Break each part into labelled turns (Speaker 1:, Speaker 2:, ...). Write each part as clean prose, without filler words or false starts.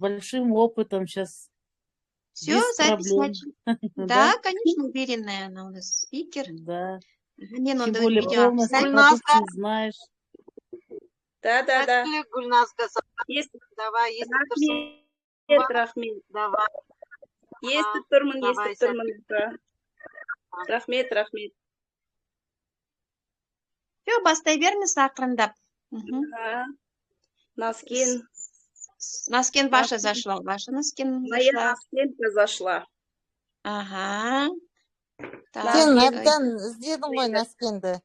Speaker 1: большим опытом сейчас,
Speaker 2: Все,
Speaker 1: без
Speaker 2: запись
Speaker 1: проблем.
Speaker 2: начали.
Speaker 1: Да,
Speaker 2: Да, конечно, уверенная она у нас спикер.
Speaker 1: да.
Speaker 2: Не, ну
Speaker 1: Тем
Speaker 2: да,
Speaker 1: более
Speaker 2: видео
Speaker 1: полностью
Speaker 2: обязательно.
Speaker 1: продукцию знаешь.
Speaker 3: Да.
Speaker 4: Мәскеу Гүлназға
Speaker 3: Естіп,
Speaker 4: давай, естіп тұрсың
Speaker 3: рахмет,
Speaker 4: ба?
Speaker 3: рахмет.
Speaker 4: Давай.
Speaker 3: Естіп тұрмын,
Speaker 4: Давай,
Speaker 3: естіп тұрмын. Рахмет.
Speaker 2: Все, бастай беріңіз ақырындап.
Speaker 3: Ага. Носкин.
Speaker 2: Носкин ваша зашла. Ваша носкин
Speaker 3: Моя
Speaker 2: зашла.
Speaker 3: носкинка зашла.
Speaker 2: Ага. Так,
Speaker 5: Сен
Speaker 2: ой.
Speaker 5: әбден іздедің ғой Наскенді.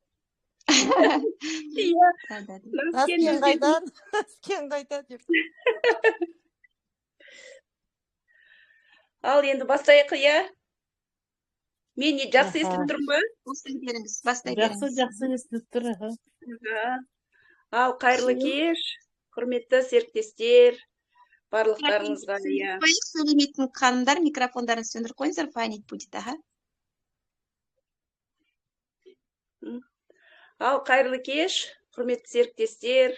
Speaker 3: Иә,
Speaker 2: Да.
Speaker 5: Наскен қайда? Наскен қайда деп.
Speaker 3: Ал енді бастайық, иә? Мен не жақсы
Speaker 1: Аха.
Speaker 3: естіп тұрмын ба?
Speaker 2: Бастай беріңіз.
Speaker 1: Жақсы естіп тұр. Аха.
Speaker 3: Ага. Ал қайырлы кеш, құрметті серіктестер, барлықтарыңызға, иә.
Speaker 2: Сөйлемейтін ханымдар, микрофондарын сөндіріп қойыңыздар, файнит будет, аха.
Speaker 3: Ал қайырлы кеш, құрметті серіктестер,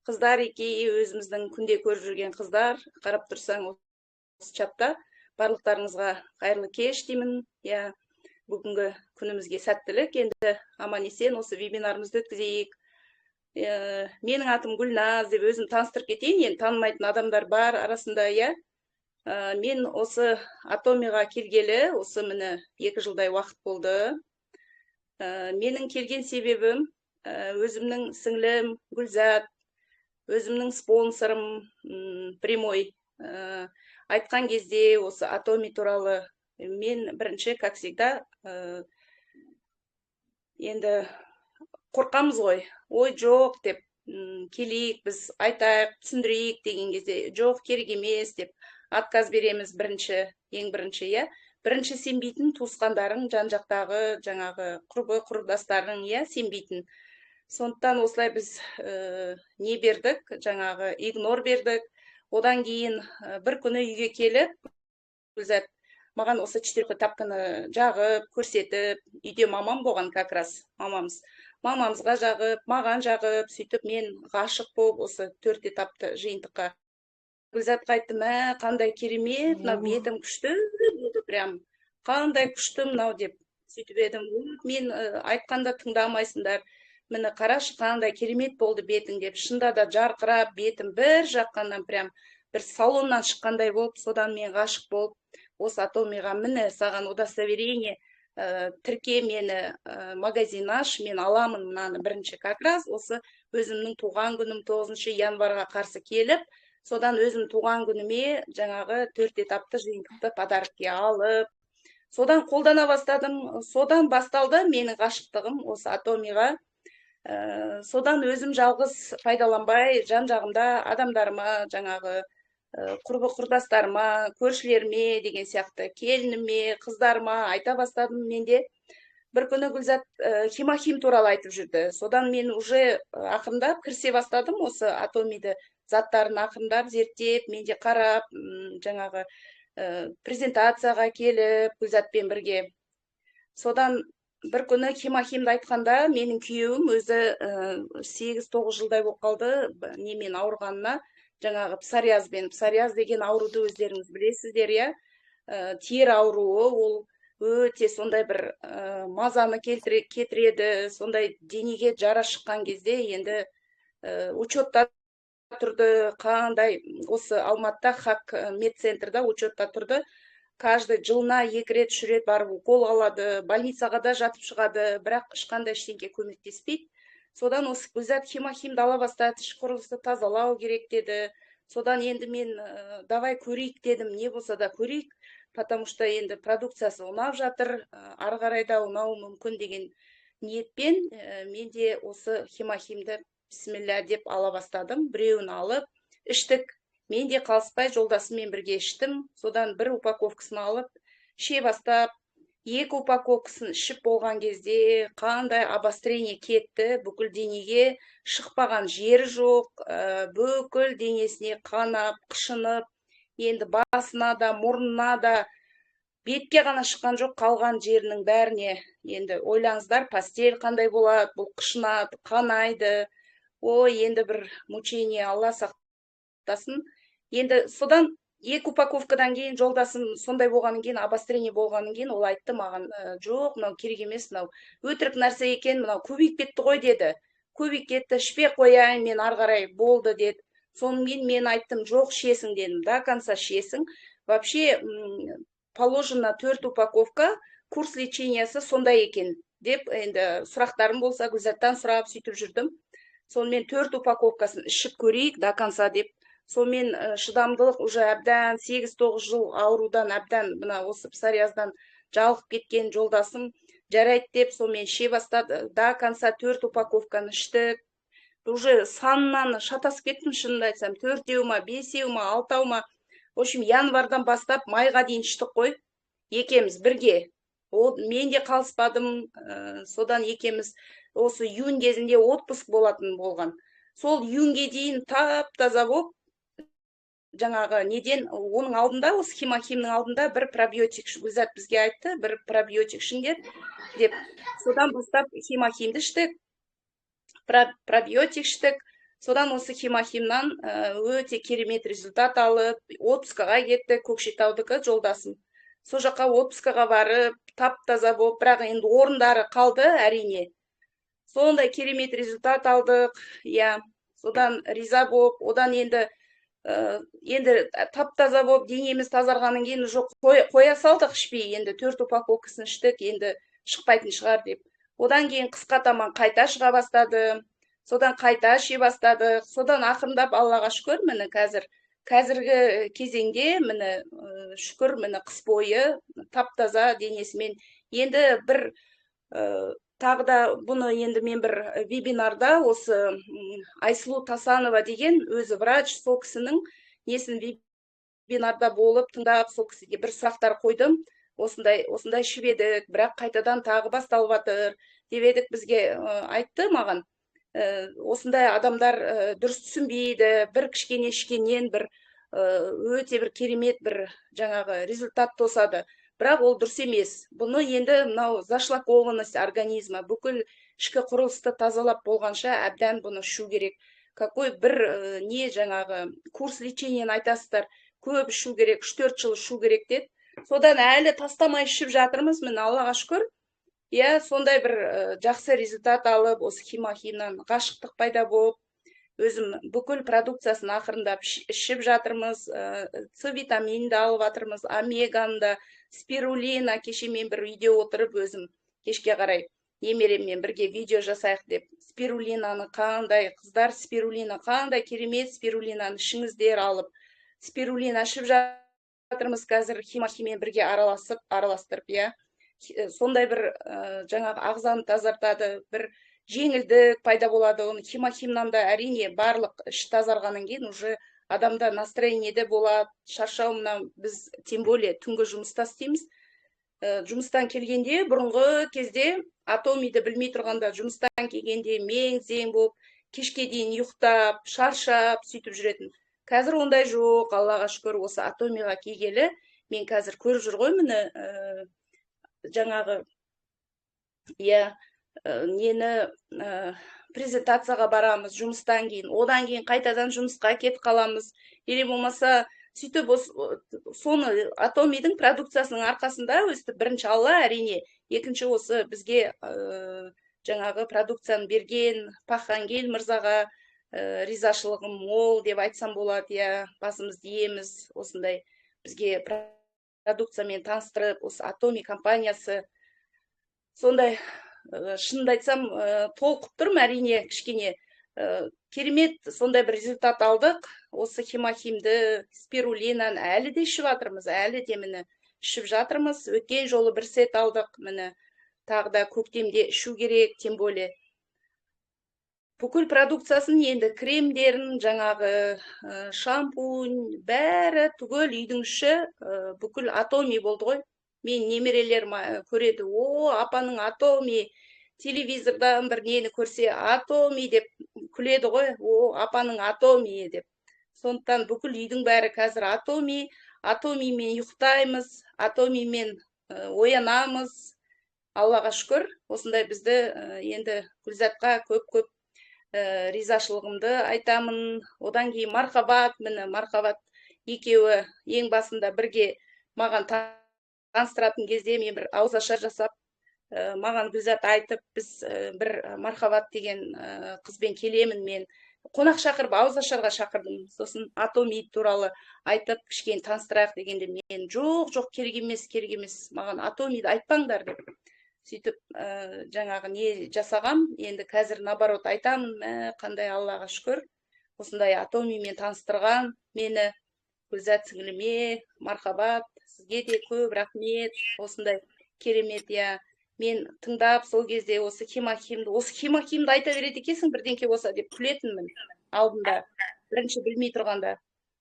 Speaker 3: қыздар екеуі өзіміздің күнде көріп жүрген қыздар, қарап тұрсаң осы чатта, барлықтарыңызға қайырлы кеш деймін. Я бүгінгі күнімізге сәттілік, енді аман есен осы вебинарымызды өткізейік. Менің атым Гүлназ деп өзім таныстырып кетейін, енді танымайтын адамдар бар арасында, я. Мен осы Атомиға келгелі, осы міне 2 жылдай уақыт болды. Менің келген себебім өзімнің сіңлім Гүлзат, өзімнің спонсорым прямой айтқан кезде осы Атоми туралы мен бірінші, как всегда, енді қорқамыз ғой, ой жоқ деп, келейік, біз айтайық, түсіндірейік деген кезде, жоқ керек емес деп отказ береміз бірінші, ең бірінші, иә. Бірінші сенбейтін туысқандарың, жан-жақтағы, жаңағы құрдастарың, иә, сенбейтін. Сондықтан осылай біз не бердік, жаңағы игнор бердік. Одан кейін бір күні үйге келіп, Гүлзат маған осы 4 тапканы жағып, көрсетіп, үйде мамам болған как раз, мамамызға жағып, маған жағып, сөйтіп мен ғашық болып осы 4 тапты жиынтыққа. Гүлзатқа айттым, қандай керемет, мынау бетім күшті, деді прям, қандай күшті мынау деп. Сөйтіп едім, мен айтқанда тыңдамайсыңдар, міне қарашы қандай керемет болды бетің деп. Шында да жарқырап, бетім бір жаққаннан прям бір салоннан шыққандай болып, содан мен ғашық болып, осы Атомиға міне саған удостоверение, тірке мені, магазин аш, мен аламын мынаны бірінші, как раз осы өзімнің туған күнім 9 январға қарсы келіп, содан өзім туған күніме жаңағы 4 этапты жиынтықты подаркке алып, содан қолдана бастадым, содан басталды менің ғашықтығым осы Атомиға. Содан өзім жалғыз пайдаланбай, жан-жағымда адамдарыма, жаңағы құрбы құрдастарыма, көршілеріме деген сияқты, келініме, қыздарыма айта бастадым менде. Бір күні Гүлзат химахим туралы айтып жүрді. Содан мен уже ақырындап кірісе бастадым осы Атомиді, заттарын ақырындап зерттеп, менде қарап, жаңағы презентацияға келіп, Гүлзатпен бірге. Содан бір күні химахимді айтқанда, менің күйеуім өзі 8-9 жылдай болып қалды, немен ауырғанына, жаңағы псориазбен. Псориаз деген ауруды өздеріңіз білесіздер, иә. Тері ауруы, ол өте сондай бір мазаны кетіреді, сондай денеге жара шыққан кезде енді учетта тұрды, қандай осы Алматыда Хак медцентрда учетта тұрды. Каждый жылына 2 рет, 3 рет барып укол алады, больницаға да жатып шығады, бірақ ешқандай ештеңке көмектеспейді. Содан осы Гүлзат химахимді ала бастады, іш құрылысты тазалау керек деді. Содан енді мен давай көрейік дедім, не болса да көрейік, потому что енді продукциясы ұнап жатыр, ары қарай да ұнауы мүмкін деген ниетпен менде осы химахимді бисмилля деп ала бастадым. Біреуін алып, іштік. Мен де қалыспай жолдасыммен бірге іштім. Содан 1 упаковкасын алып, іше бастап, 2 упаковкасын ішіп болған кезде қандай обострение кетті, бүкіл денеге шықпаған жері жоқ, бүкіл денесіне қанап, қышынып, енді басына да, мұрнына да, бетке ғана шыққан жоқ, қалған жерінің бәріне. Енді ойлаңыздар, постель қандай болады, бұл қышынады, қанайды. Ой, енді бір мучение, Алла сақтасын. Енді содан 2 упаковкадан кейін жолдасым сондай болғаннан кейін, обострение болғаннан кейін ол айтты маған, жоқ, мынау керек емес, мынау өтірік нәрсе екен, мынау көбейіп кетті ғой деді. Көбейіп кетті, ішпей қояйын, мен ары қарай болды деді. Сонан кейін мен айттым, жоқ, ішесің дедім, до конца ішесің. Вообще положено 4 упаковка, курс лечениясы сондай екен деп, енді сұрақтарым болса Гүлзаттан сұрап сөйтіп жүрдім. Сонымен 4 упаковкасын ішіп көрейік до конца деп. Сонымен шыдамдылық уже әбден 8-9 жыл аурудан әбден мына осы псориаздан жалығып кеткен жолдасым жарайды деп сонымен іше бастады. До конца 4 упаковканы іштік. Уже санынан шатасып кеттім, шынымды айтсам, 4-еу ма, 5-еу ма, 6-ау ма. В общем, январдан бастап майға дейін іштік қой. Екеміз бірге. Мен де қалыспадым, содан екеміз осы июнь кезінде отпуск болатын болған. Сол июньге дейін тап-таза болып, жаңағы неден, оның алдында, осы химахимнің алдында бір пробиотик, Гүлзат бізге айтты, бір пробиотик ішіңдер деп. Содан бастап химахимді іштік, пробиотик іштік. Содан осы химахимнан өте керемет результат алып, отпускаға кетті, Көкшетаудікі жолдасым. Сол жаққа отпускаға барып, тап-таза болып, бірақ енді орындары қалды, әрине. Сондай керемет результат алдық, иә. Содан риза болып, одан енді тап-таза болып, денеміз тазарғаннан кейін жоқ, қоя салдық ішпей, енді 4 упаковкасын іштік, енді шықпайтын шығар деп. Одан кейін қысқа таман қайта шыға бастады. Содан қайта іше бастадық. Содан ақырындап Аллаға шүкір, міне қазіргі кезеңде міне шүкір, міне қыс бойы тап-таза денесімен. Енді бір тағы да бұны енді мен бір вебинарда осы Айсұлу Тасанова деген өзі врач, сол кісінің несін вебинарда болып тыңдап, сол кісіге бір сұрақтар қойдым. Осындай ішіп едік, бірақ қайтадан тағы басталып жатыр деп едік, бізге айтты маған. Осындай адамдар дұрыс түсінбейді, бір кішкене ішкеннен бір өте бір керемет бір жаңағы результат тосады. Бірақ ол дұрыс емес. Бұны енді мынау зашлакованность организма, бүкіл ішкі құрылысты тазалап болғанша әбден бұны ішу керек. Какой бір не жаңағы курс лечениені айтасыздар, көп ішу керек, 3-4 жыл ішу керек деді. Содан әлі тастамай ішіп жатырмыз, міне Аллаға шүкір. Иә, сондай бір жақсы результат алып, осы химахимнан ғашықтық пайда болып, өзім бүкіл продукциясын ақырындап ішіп жатырмыз, С витаминді алып жатырмыз, омеганы да, спирулина. Кеше мен бір үйде отырып, өзім кешке қарай немереммен бірге видео жасайық деп, спирулинаны қандай, қыздар, спирулина қандай керемет, спирулинаны ішіңіздер алып, спирулина ішіп жатырмыз қазір, химахиммен бірге араластырып, иә. Сондай бір жаңағы ағзаны тазартады, бір жеңілдік пайда болады. Оны химахимнан да әрине барлық іш тазарғаннан кейін уже адамда настроениеде болады, шаршау. Мынау біз тем более түнгі жұмыста істейміз. Жұмыстан келгенде, бұрынғы кезде атомиді білмей тұрғанда жұмыстан келгенде мең-зең болып, кешке дейін ұйықтап, шаршап, сөйтіп жүретін. Қазір ондай жоқ, Аллаға шүкір, осы атомиға келгелі. Мен қазір көріп жүр ғой, міне жаңағы нені презентацияға барамыз жұмыстан кейін, одан кейін қайтадан жұмысқа кетіп қаламыз. Или болмаса сөйтіп соны атомидің продукциясының арқасында өстіп, бірінші Алла әрине, екінші осы бізге жаңағы продукцияны берген Пахангел мырзаға ризашылығым мол деп айтсам болады. Я басымызды иеміз, осындай бізге продукциямен таныстырып, осы Атоми компаниясы сондай, шынымды айтсам, толқып тұрмын, әрине, кішкене керемет сондай бір результат алдық. Осы химахимді, спирулинаны әлі де ішіп жатырмыз, әлі де міне ішіп жатырмыз. Өткен жолы бір сет алдық, міне тағы да көктемде ішу керек, тем более. Бүкіл продукциясын енді кремдерін, жаңағы шампунь, бәрі түгел үйдің іші бүкіл атоми болды ғой. Мен немерелерім көреді, апаның атоми, телевизордан бір нені көрсе, атоми деп күледі ғой, апаның атоми деп. Сондықтан бүкіл үйдің бәрі қазір атоми, атомимен ұйықтаймыз, атомимен оянамыз. Аллаға шүкір, осындай бізді енді Гүлзатқа көп ризашылығымды айтамын. Одан кейін мархабат, міне мархабат екеуі ең басында бірге маған таныстыратын кезде мен бір ауызашар жасап, маған Гүлзат айтып, біз бір Мархабат деген қызбен келемін мен. Қонақ шақырып, ауызашарға шақырдым. Сосын Атомид туралы айтып, кішкене таныстырайық дегенде мен жоқ, керек емес, маған Атомид айтпаңдар деп. Сөйтіп, жаңағы не жасағам, енді қазір наоборот айтамын, қандай Аллаға шүкір. Осындай Атомимен таныстырған мені, Гүлзат сіңліме, Мархабат, сізге де көп рахмет. Осындай керемет, мен тыңдап сол кезде осы химахимді айта береді екенсің бірдеңке болса деп күлетінмін алдында, бірінші білмей тұрғанда.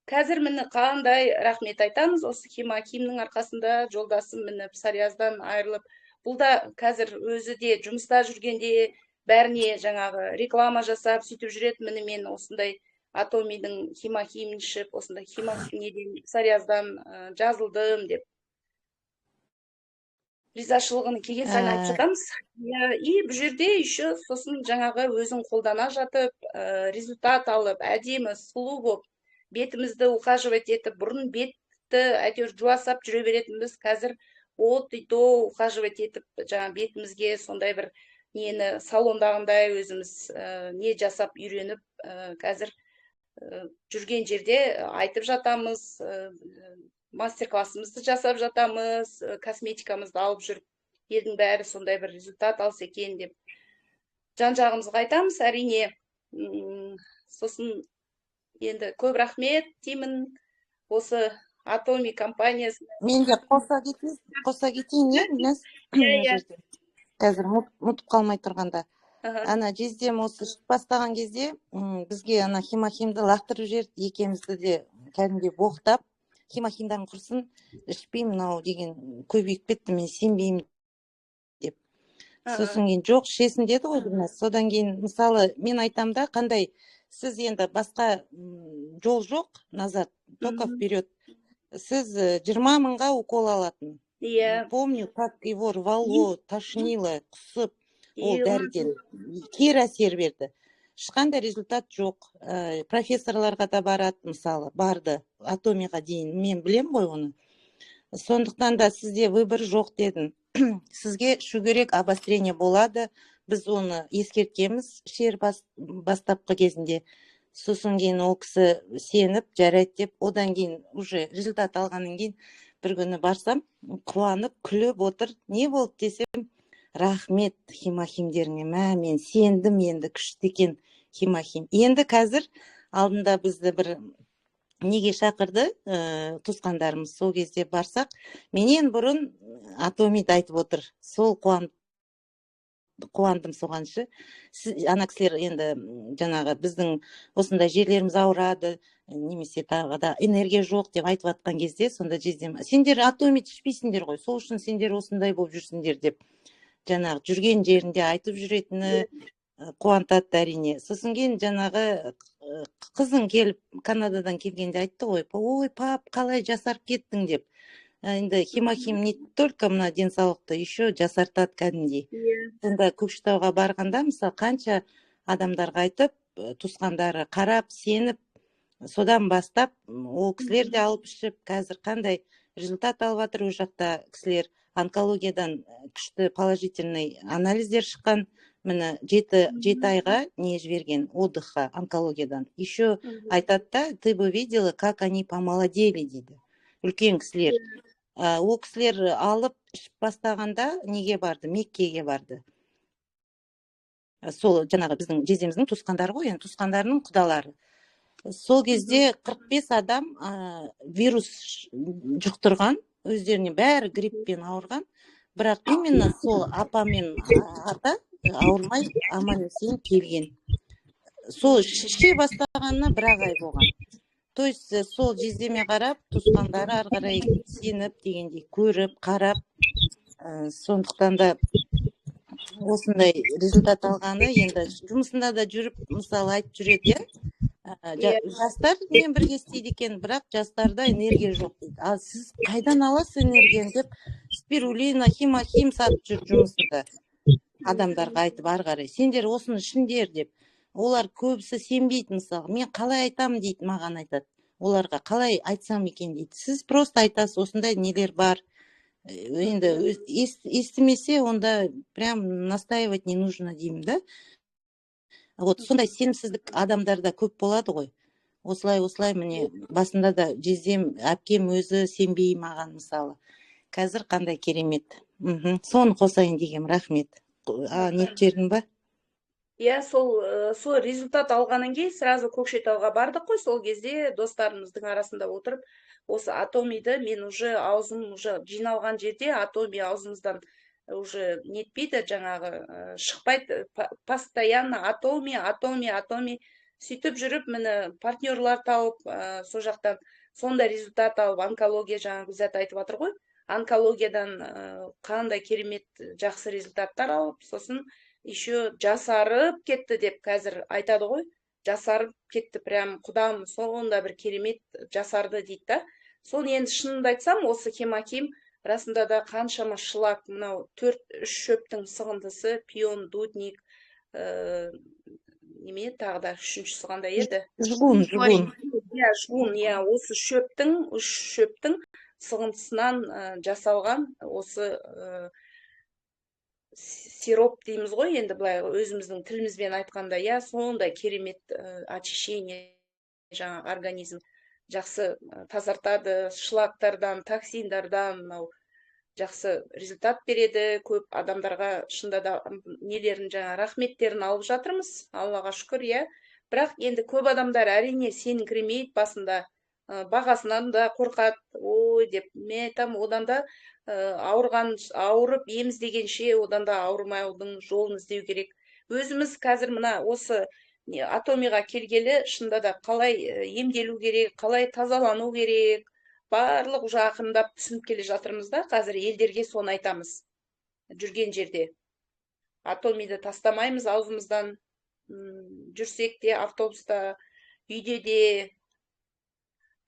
Speaker 3: Қазір міне қандай рахмет айтамыз, осы химахимнің арқасында жолдасым міне псориаздан айырылып, бұл да қазір өзі де жұмыста жүргенде бәріне жаңағы реклама жасап сөйтіп жүретін, міне мен осындай Атомидің химахимін ішіп, осындай неден псориаздан жазылдым деп ризашылығын келген сайын айтып жатамыз. И бұл жерде еще сосын жаңағы өзің қолдана жатып, результат алып, әдемі, сұлу болып, бетімізді ухаживать етіп, бұрын бетті әйтеуір жуасап жүре беретінбіз, қазір от и то ухаживать етіп, жаңа бетімізге сондай бір нені салондағындай өзіміз не жасап үйреніп, қазір жүрген жерде айтып жатамыз, мастер-классымызды жасап жатамыз, косметикамызды алып жүріп, елдің бәрі сондай бір результат алса екен деп жан-жағымызға айтамыз, әрине. Сосын енді көп рахмет деймін осы Атоми компаниясына.
Speaker 5: Мен де қоса кетейін, Гүлназ. Қазір ұмытып қалмай тұрғанда. Ана жездем осы ішіп бастаған кезде, бізге ана химахимді лақтырып жіберді, екеумізді де кәдімгідей боқтап, химахимдан құрсын, ішпеймін мынау деген көбейіп кетті, мен сенбеймін деп. Сосын кейін жоқ, ішесің деді ғой Гүлназ. Содан кейін мысалы мен айтам да, қандай сіз енді басқа жол жоқ, назад, только вперед. Сіз 20 мыңға укол алатын. Помню, как его рвало, тошнило, құсып, ол дәріден кері әсер берді. Ешқандай результат жоқ. Профессорларға да барады, мысалы, барды Атомиға дейін. Мен білем ғой оны. Сондықтан да сізде выбор жоқ дедім. Сізге ішу керек, обострение болады. Біз оны ескерткеміз шер бастапқы кезінде. Сосын кейін ол кісі сеніп, жарайды деп, одан кейін уже результат алғаннан кейін бір күні барсам, қуанып, күліп отыр. Не болды десем, рахмет химахимдеріңе, мен сендім, енді күшті екен химахим. Енді қазір алдында бізді бір неге шақырды, туысқандарымыз, сол кезде барсақ, менен бұрын Атомид айтып отыр. Сол қуандым соғаншы. Ана кісілер енді жаңағы біздің осындай жерлеріміз ауырады, немесе тағы да энергия жоқ деп айтып атқан кезде, сонда жездем, сендер Атомид ішпейсіңдер ғой, сол үшін сендер осындай болып жүрсіңдер деп жаңағы жүрген жерінде айтып жүретіні қуантады әрине. Сосын кейін жаңағы қызың келіп, Канададан келгенде айтты ғой, ой, пап, қалай жасарып кеттің деп. Енді химахим не только мына денсаулықты, еще жасартады кәдімгідей. Сонда Көкшетауға барғанда, мысалы, қанша адамдарға айтып, туысқандары қарап, сеніп, содан бастап, ол кісілер де алып ішіп, қазір қандай результат алып жатыр, ол жақта кісілер онкологиядан күшті положительный анализдер шыққан, міне 7 айға не жіберген отдыхқа онкологиядан. Еще айтады да, ты бы видела, как они помолодели дейді. Үлкен кісілер. Ол кісілер алып ішіп бастағанда неге барды? Меккеге барды. Сол жаңағы біздің жездеміздің туысқандары ғой, енді туысқандарының құдалары. Сол кезде 45 адам вирус жұқтырған, өздеріне бәрі гриппен ауырған, бірақ именно сол апа мен ата ауырмай аман-есен келген. Сол іше бастағанына 1 ай болған. То есть сол жездеме қарап, туысқандары ары қарай сеніп дегендей көріп, қарап, сондықтан да осындай результат алғаны, енді жұмысында да жүріп, мысалы айтып жүреді, жастар мен бірге істейді екен, бірақ жастарда энергия жоқ дейді. Ал сіз қайдан аласыз энергияны деп, спирулина, химахим сатып жүр жұмысында. Адамдарға айтып ары қарай, сендер осыны ішіңдер деп. Олар көбісі сенбейді, мысалы, мен қалай айтамын дейді, маған айтады. оларға қалай айтсам екен дейді. Сіз просто айтасыз, осындай нелер бар. Енді естімесе, онда прям настаивать не нужно деймін да. Вот сондай сенімсіздік адамдарда көп болады ғой. Осылай міне басында да жездем әпкем өзі сенбей маған мысалы. Қазір қандай керемет. Соны қосайын дегем, рахмет. Нет жердің ба?
Speaker 3: Иә, сол результат алғаннан кейін сразу Көкшетауға бардық қой, сол кезде достарымыздың арасында отырып, осы атомиді мен уже аузым уже жиналған жерде атоми аузымыздан уже нетпейді, жаңағы шықпайды, постоянно атоми. Сөйтіп жүріп, мені партнерлар тауып, сол жақтан сондай результат алып, онкология жаңағы Гүлзат айтып жатыр ғой, онкологиядан қандай керемет жақсы результаттар алып, сосын еще жасарып кетті деп қазір айтады ғой, жасарып кетті, прям құдам сонда бір керемет жасарды дейді да. Соны енді шынымды айтсам, осы хемоким расында да қаншама шлак, мынау 4-3 шөптің сығындысы, пион, дудник, неме тағы да үшіншісі қандай еді?
Speaker 5: Жгун.
Speaker 3: Иә, жгун, иә, осы үш шөптің сығындысынан жасалған осы сироп дейміз ғой, енді былай өзіміздің тілімізбен айтқанда, иә, сондай керемет очищение, жаңа организм жақсы тазартады, шлактардан, токсиндардан, жақсы результат береді. Көп адамдарға шында да нелерін жаңа рахметтерін алып жатырмыз, Аллаға шүкір, иә. Бірақ енді көп адамдар әрине сеніңкіремейді басында, бағасынан да қорқады, ой деп, мен айтам, одан да ауырып ем іздегенше, одан да ауырмаудың жолын іздеу керек. Өзіміз қазір мына осы атомиға келгелі шында да қалай емделу керек, қалай тазалану керек, барлық уже ақырындап түсініп келе жатырмыз да, қазір елдерге соны айтамыз жүрген жерде. Атомиді тастамаймыз аузымыздан, жүрсек те, автобуста, үйде де,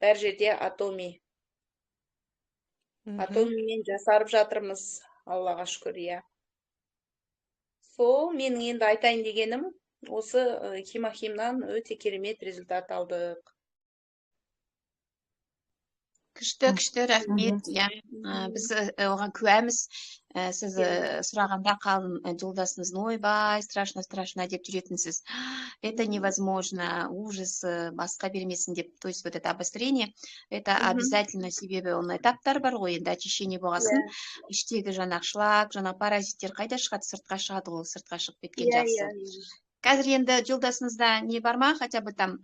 Speaker 3: бәр жерде атоми. Атомимен жасарып жатырмыз, Аллаға шүкір, иә. Сол менің енді айтайын дегенім, осы хемохимнан өте керемет результат алдық.
Speaker 2: Күшті рахмет. Біз оған куәміз. Сіз сұрағанда қалын жолдасыңыз, ойбай, страшно деп жүретінсіз. Это невозможно, ужас, басқа бермесін деп, то есть вот это обострение, это обязательно себебі оның этаптар бар ғой, енді очищение болғасын, іштегі жаңағы шлак, жаңағы паразиттер қайда шығады, сыртқа шығады ғой, сыртқа шығып кеткен жақсы. Қазір енді жолдасыңызда не бар ма, хотя бы там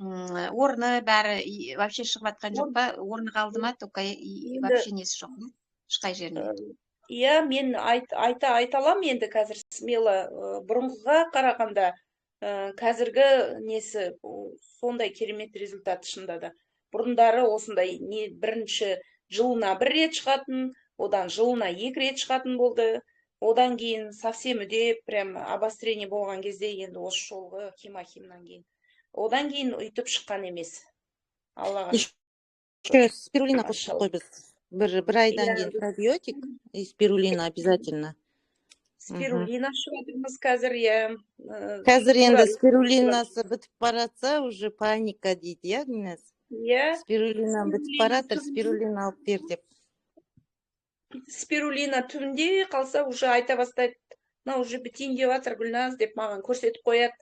Speaker 2: орны бәрі вообще шығып атқан жоқ па, орны қалды ма, только вообще несі жоқ, ешқай жеріне?
Speaker 3: Иә, мен айта алам енді қазір смело, бұрынғыға қарағанда қазіргі несі сондай керемет результат шында да. Бұрындары осындай бірінші жылына 1 рет шығатын, одан жылына 2 рет шығатын болды. Одан кейін совсем үдеп, прям обострение болған кезде енді осы жолғы хемохимнан кейін. Одан кейін үйтіп шыққан емес. Аллаға
Speaker 5: шүкір. Спирулина қосып қой біз. Бір айдан кейін пробиотик и спирулина обязательно.
Speaker 3: Спирулина шығадырмыз қазір, иә.
Speaker 5: Қазір енді спирулинасы бітіп баратса, уже паника дейді, иә, Гүлназ?
Speaker 3: Иә.
Speaker 5: Спирулина бітіп баратыр, спирулина алып бер деп.
Speaker 3: Спирулина түбінде қалса, уже айта бастайды. Уже бітейін деп жатыр Гүлназ деп маған көрсетіп қояды.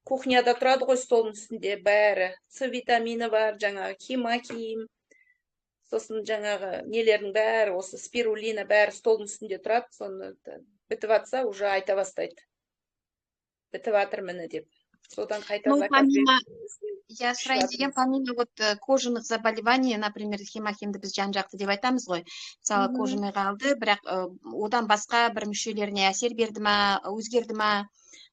Speaker 3: Кухняда тұрады ғой столдың үстінде бәрі. С витамині бар, жаңағы хемохим. Сосын жаңағы нелердің бәрі, осы спирулина бәрі столдың үстінде тұрады. Соны бітіп жатса, уже айта бастайды. Бітіп жатыр міне деп. Содан қайта
Speaker 2: Я сұрайын деген, помимо вот кожаных заболеваний, например, хемохимді біз жан-жақты деп айтамыз ғой. Мысалы, кожаный қалды, бірақ одан басқа бір мүшелеріне әсер берді ма, өзгерді ма?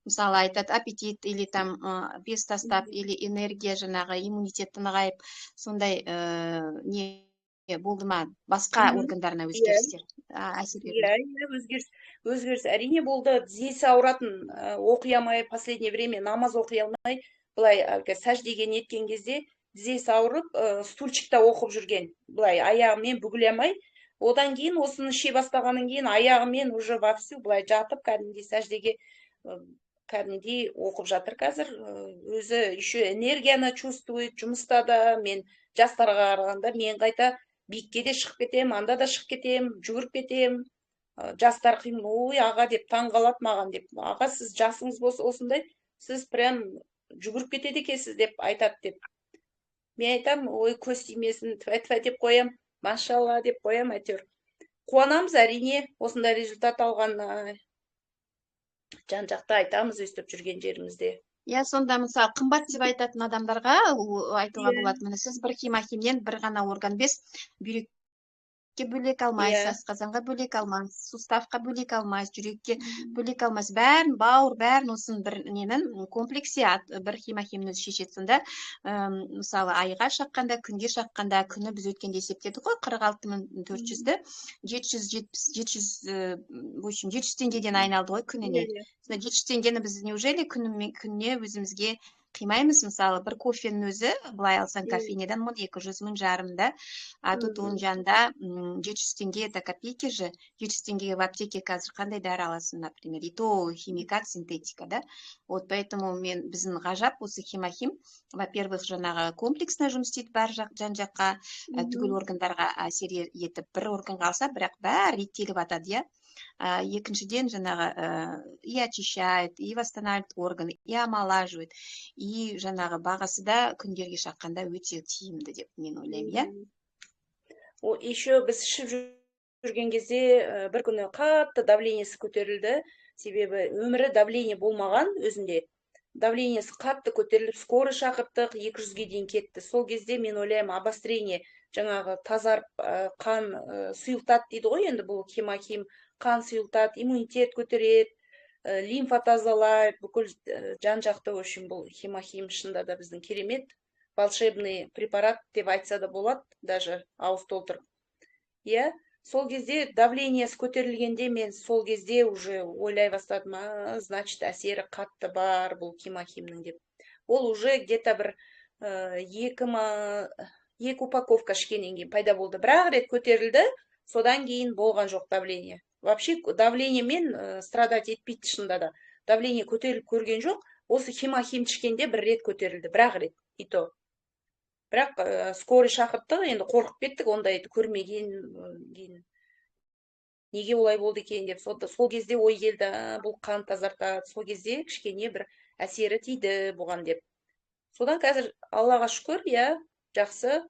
Speaker 2: Мысалы, айтады аппетит, или там бес тастап, или энергия, жаңағы иммунитетті нығайып, сондай не болды ма? Басқа органдарына өзгерістер әсер берді?
Speaker 3: Өзгеріс әрине болды. Тізесі ауыратын, оқи алмай, последнее время намаз оқи алмай, былай сәждеге неткен кезде тізесі ауырып, стульчикта оқып жүрген. Былай аяғымен бүгіле алмай, одан кейін осыны ше бастағаннан кейін аяғымен уже вовсю былай жатып, кәдімгідей сәждеге кәдімгідей оқып жатыр қазір. Өзі еще энергияны чувствует, жұмыста да мен жастарға қарағанда мен қайта биікке де шығып кетем, анда да шығып кетем, жүгіріп кетем. Жастар қимыл, ой аға деп таң қалады маған деп. Аға сіз жасыңыз болса осындай, сіз прям жүгіріп кетеді екенсіз деп айтады деп. Мен айтам, ой көз тимесін, тфә деп қоям, машалла деп қоям, әйтеуір. Қуанамыз әрине осындай результат алғанына. Жан-жақта айтамыз өстіп жүрген жерімізде.
Speaker 2: Иә, сонда мысалы қымбат деп айтатын адамдарға айтуға болады. Міне сіз бір химахимнен бір ғана орган без бүйрекке бөлек алмайсыз, асқазанға бөлек алмайсыз, суставқа бөлек алмайсыз, жүрекке бөлек алмайсыз. Бәрін, бауыр, бәрін осының бір ненің комплексе бір химахимнің өзі шешеді. Сонда мысалы айға шаққанда, күнге шаққанда, күні біз өткенде есептедік қой, 46.400-ді 700 теңгеден айналды ғой күніне. 700 теңгені біз неужели күніне өзімізге қимаймыз? Мысалы бір кофенің өзі былай алсаң кофейнеден 1200 жарымда, а тут оның жанында 700 теңге это копейки же. 700 теңгеге в аптеке қазір қандай дәрі аласың, например, и то химикат, синтетика, да? Вот поэтому біздің ғажап осы химахим, во-первых, жаңағы комплексно жұмыс істейді бар жан-жаққа, түгел органдарға әсер етіп, бір органға алса, бірақ бәрі реттеліп атады, иә. Екіншіден жаңағы и очищает, и восстанавливает органы, и омолаживает, и жаңағы бағасы да күндерге шаққанда өте тиімді деп мен ойлаймын, иә.
Speaker 3: Еще біз ішіп жүрген кезде бір күні қатты давлениесі көтерілді, себебі өмірі давление болмаған өзінде. Давлениесі қатты көтеріліп, скорый шақырттық, 200-ге дейін кетті. Сол кезде мен ойлаймын, обострение, жаңағы тазарып қан сұйылтады дейді ғой, енді бұл химахим қан сұйылтады, иммунитет көтереді, лимфа тазалайды, бүкіл жан-жақты үшін бұл химахим шында да біздің керемет волшебный препарат деп айтса да болады, даже ауыз толтырып. Иә, сол кезде давлениесі көтерілгенде мен сол кезде уже ойлай бастадым, значит, әсері қатты бар бұл химахимнің деп. Ол уже где-то бір 2 упаковка ішкеннен кейін пайда болды. Бір-ақ рет көтерілді, содан кейін болған жоқ давление. Вообще давление мен страдать етпейді шында да. Давление көтеріліп көрген жоқ, осы химахим ішкенде бір рет көтерілді, бір-ақ рет, и то. Бірақ скорый шақырттық, енді қорқып кеттік, ондайды көрмеген кейін. Неге олай болды екен деп, сол кезде ой келді, бұл қан тазартады, сол кезде кішкене бір әсері тиді бұған деп. Содан қазір Аллаға шүкір, иә, жақсы.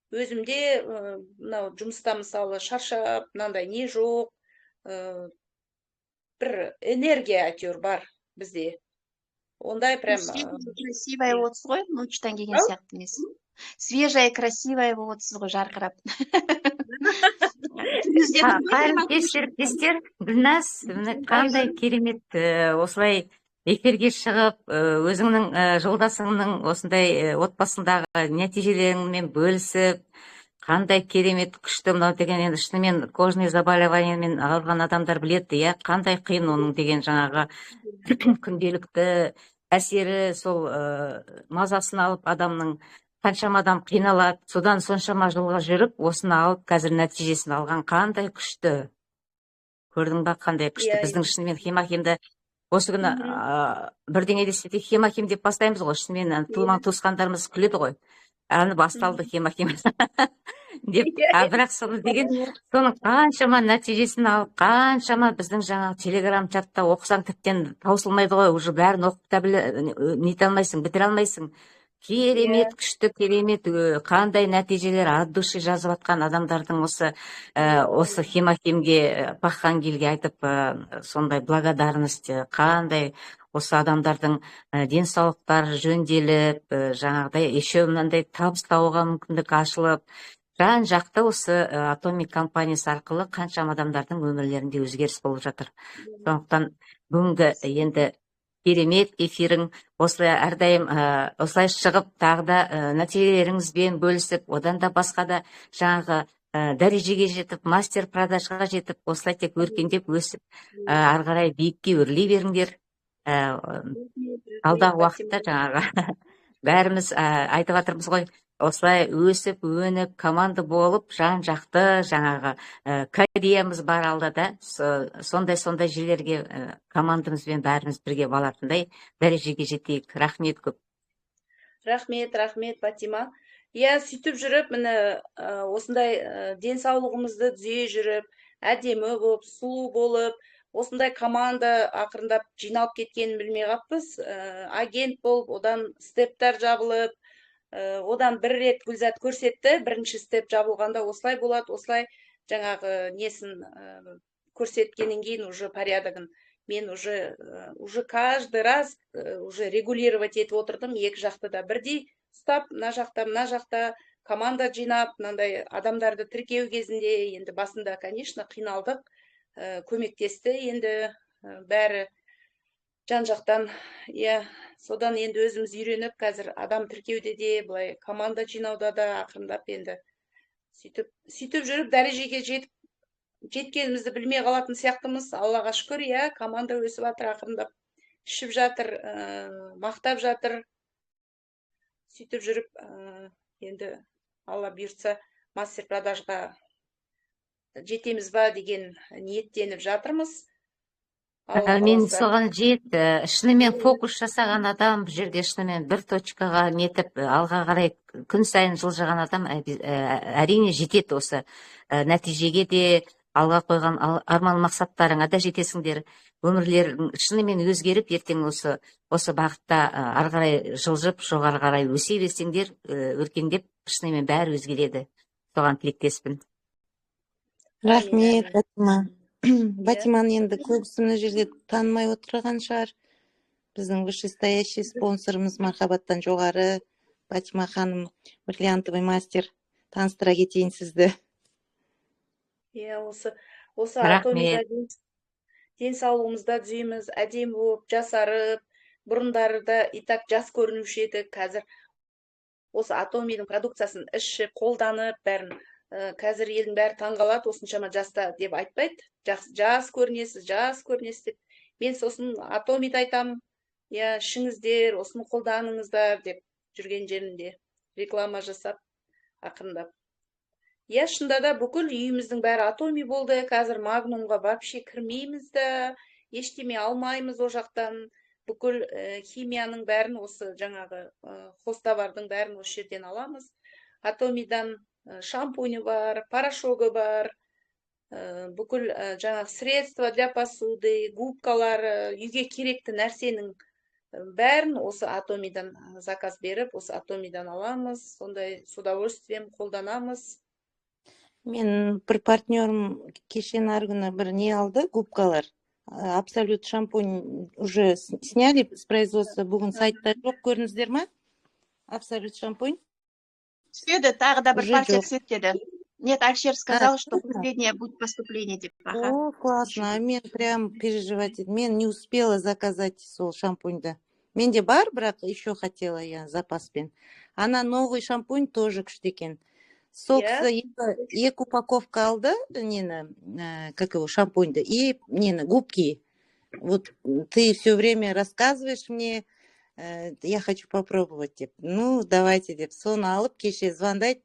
Speaker 3: Өзімде мынау жұмыста мысалы шаршап, мынандай не жоқ, бір энергия әйтеуір бар бізде. Ондай прям...
Speaker 2: Красивая отырсыз ғой, ночтан келген сияқты емес. Свежая, красивая отырсыз ғой, жарқырап.
Speaker 6: Серіктестер, Гүлназ, қандай керемет осылай эфирге шығып, өзіңнің жолдасыңның осындай отбасындағы нәтижелеріңмен бөлісіп, қандай керемет күшті мынау деген, енді шынымен кожный заболеваниемен ауырған адамдар біледі, иә, қандай қиын оның деген жаңағы күнделікті әсері, сол мазасын алып адамның қаншама адам қиналады, содан соншама жылға жүріп, осыны алып, қазір нәтижесін алған қандай күшті. Көрдің ба, қандай күшті. Біздің шынымен химахимді осы күні бірдеңе десе химахим деп бастаймыз ғой, шынымен туысқандарымыз күледі ғой. Әні басталды химахим деп, бірақ соны деген, соның қаншама нәтижесін алып, қаншама біздің жаңағы телеграм-чатта оқысаң тіптен таусылмайды ғой, уже бәрін оқып та нете алмайсың, бітіре алмайсың. Керемет, күшті, керемет, қандай нәтижелер от души жазып атқан адамдардың осы химахимге, Пахангилге айтып, сондай благодарность, қандай осы адамдардың денсаулықтары жөнделіп, жаңағыдай еще мынандай табыс табуға мүмкіндік ашылып, жан-жақты осы Атомик компаниясы арқылы қаншама адамдардың өмірлерінде өзгеріс болып жатыр. Сондықтан бүгінгі енді керемет эфирің осылай әрдайым осылай шығып, тағы да нәтижелеріңізбен бөлісіп, одан да басқа да жаңағы дәрежеге жетіп, мастер продажға жетіп, осылай тек өркендеп өсіп, ары қарай биікке өрлей беріңдер. Алдағы уақытта жаңағы бәріміз айтып жатырмыз ғой, осылай өсіп, өніп, команда болып, жан-жақты жаңағы карьерамыз бар алда да, сондай жерлерге командамызбен бәріміз бірге балатындай дәрежеге жетейік. Рахмет көп.
Speaker 3: Рахмет, Батима. Иә, сөйтіп жүріп, міне осындай денсаулығымызды түзей жүріп, әдемі болып, сұлу болып, осындай команда ақырындап жиналып кеткенін білмей қаппыз. Агент болып, одан стептер жабылып, одан бір рет Гүлзат көрсетті, бірінші степ жабылғанда осылай болады, осылай жаңағы несін көрсеткеннен кейін уже порядогын мен уже каждый раз уже регулировать етіп отырдым, екі жақты да бірдей ұстап, мына жақта команда жинап, мынандай адамдарды тіркеу кезінде енді басында, конечно, қиналдық, көмектесті енді бәрі жан-жақтан. Иә, содан енді өзіміз үйреніп, қазір адам тіркеуде де, былай команда жинауда да ақырындап енді сөйтіп жүріп дәрежеге жеткенімізді білмей қалатын сияқтымыз. Аллаға шүкір, иә, команда өсіп жатыр, ақырындап ішіп жатыр, мақтап жатыр. Сөйтіп жүріп, енді Алла бұйыртса мастер продажға жетеміз ба деген ниеттеніп жатырмыз.
Speaker 6: Мен соған шынымен фокус жасаған адам, бұл жерде шынымен бір точкаға нетіп, алға қарай күн сайын жылжыған адам әрине жетеді осы нәтижеге де, алға қойған арман мақсаттарыңа да жетесіңдер. Өмірлерің шынымен өзгеріп, ертең осы бағытта ары қарай жылжып, жоғары қарай өсе берсеңдер, өркендеп, шынымен бәрі өзгереді. Соған тілектеспін.
Speaker 5: Рахмет, Батима. Батиманы енді көбісі мына жерде танымай отырған шығар. Біздің вышестоящий спонсорымыз Мархабаттан жоғары Батима ханым, бриллиантовый мастер. Таныстыра кетейін сізді.
Speaker 3: Иә, осы атомида денсаулығымызда түзейміз, әдемі болып, жасарып, бұрындарда и так жас көрінуші еді, қазір осы атомидің продукциясын ішіп, қолданып, бәрін қазір елдің бәрі таңғалады, осыншама жаста деп айтпайды. Жас көрінесіз деп. Мен сосын атомид айтам, иә, ішіңіздер, осыны қолданыңыздар деп жүрген жерінде реклама жасап, ақырындап. Иә, шында да бүкіл үйіміздің бәрі атоми болды. Қазір магнумға вообще кірмейміз да, ештеме алмаймыз о жақтан. Бүкіл химияның бәрін, осы жаңағы хостовардың бәрін осы жерден аламыз. Атомидан шампуні бар, порошогы бар, бүкіл жаңағы средства для посуды, губкалар, үйге керекті нәрсенің бәрін осы атомидан заказ беріп, осы атомидан аламыз. Сондай с удовольствием қолданамыз.
Speaker 5: Мен бір партнерім кешен арғы күні бір не алды, губкалар. Абсолют шампунь уже сняли с производства, бүгін сайтта жоқ, көрдіңіздер ма? Абсолют шампунь.
Speaker 2: Түседі, тағы да бір партия түседі деді. Нет, Альшер сказал, что последнее будет поступление деп.
Speaker 5: О, классно, мен прям переживать, мен не успела заказать сол шампуньды. Менде бар, бірақ еще хотела я запаспен. Ана новый шампунь тоже күшті екен. Сокса екі упаковка алды, нені, как его, шампуньды, и нені, губки. Вот ты все время рассказываешь мне, я хочу попробовать, деп. Ну, давайте, деп. Соны алып, кеше звондайды.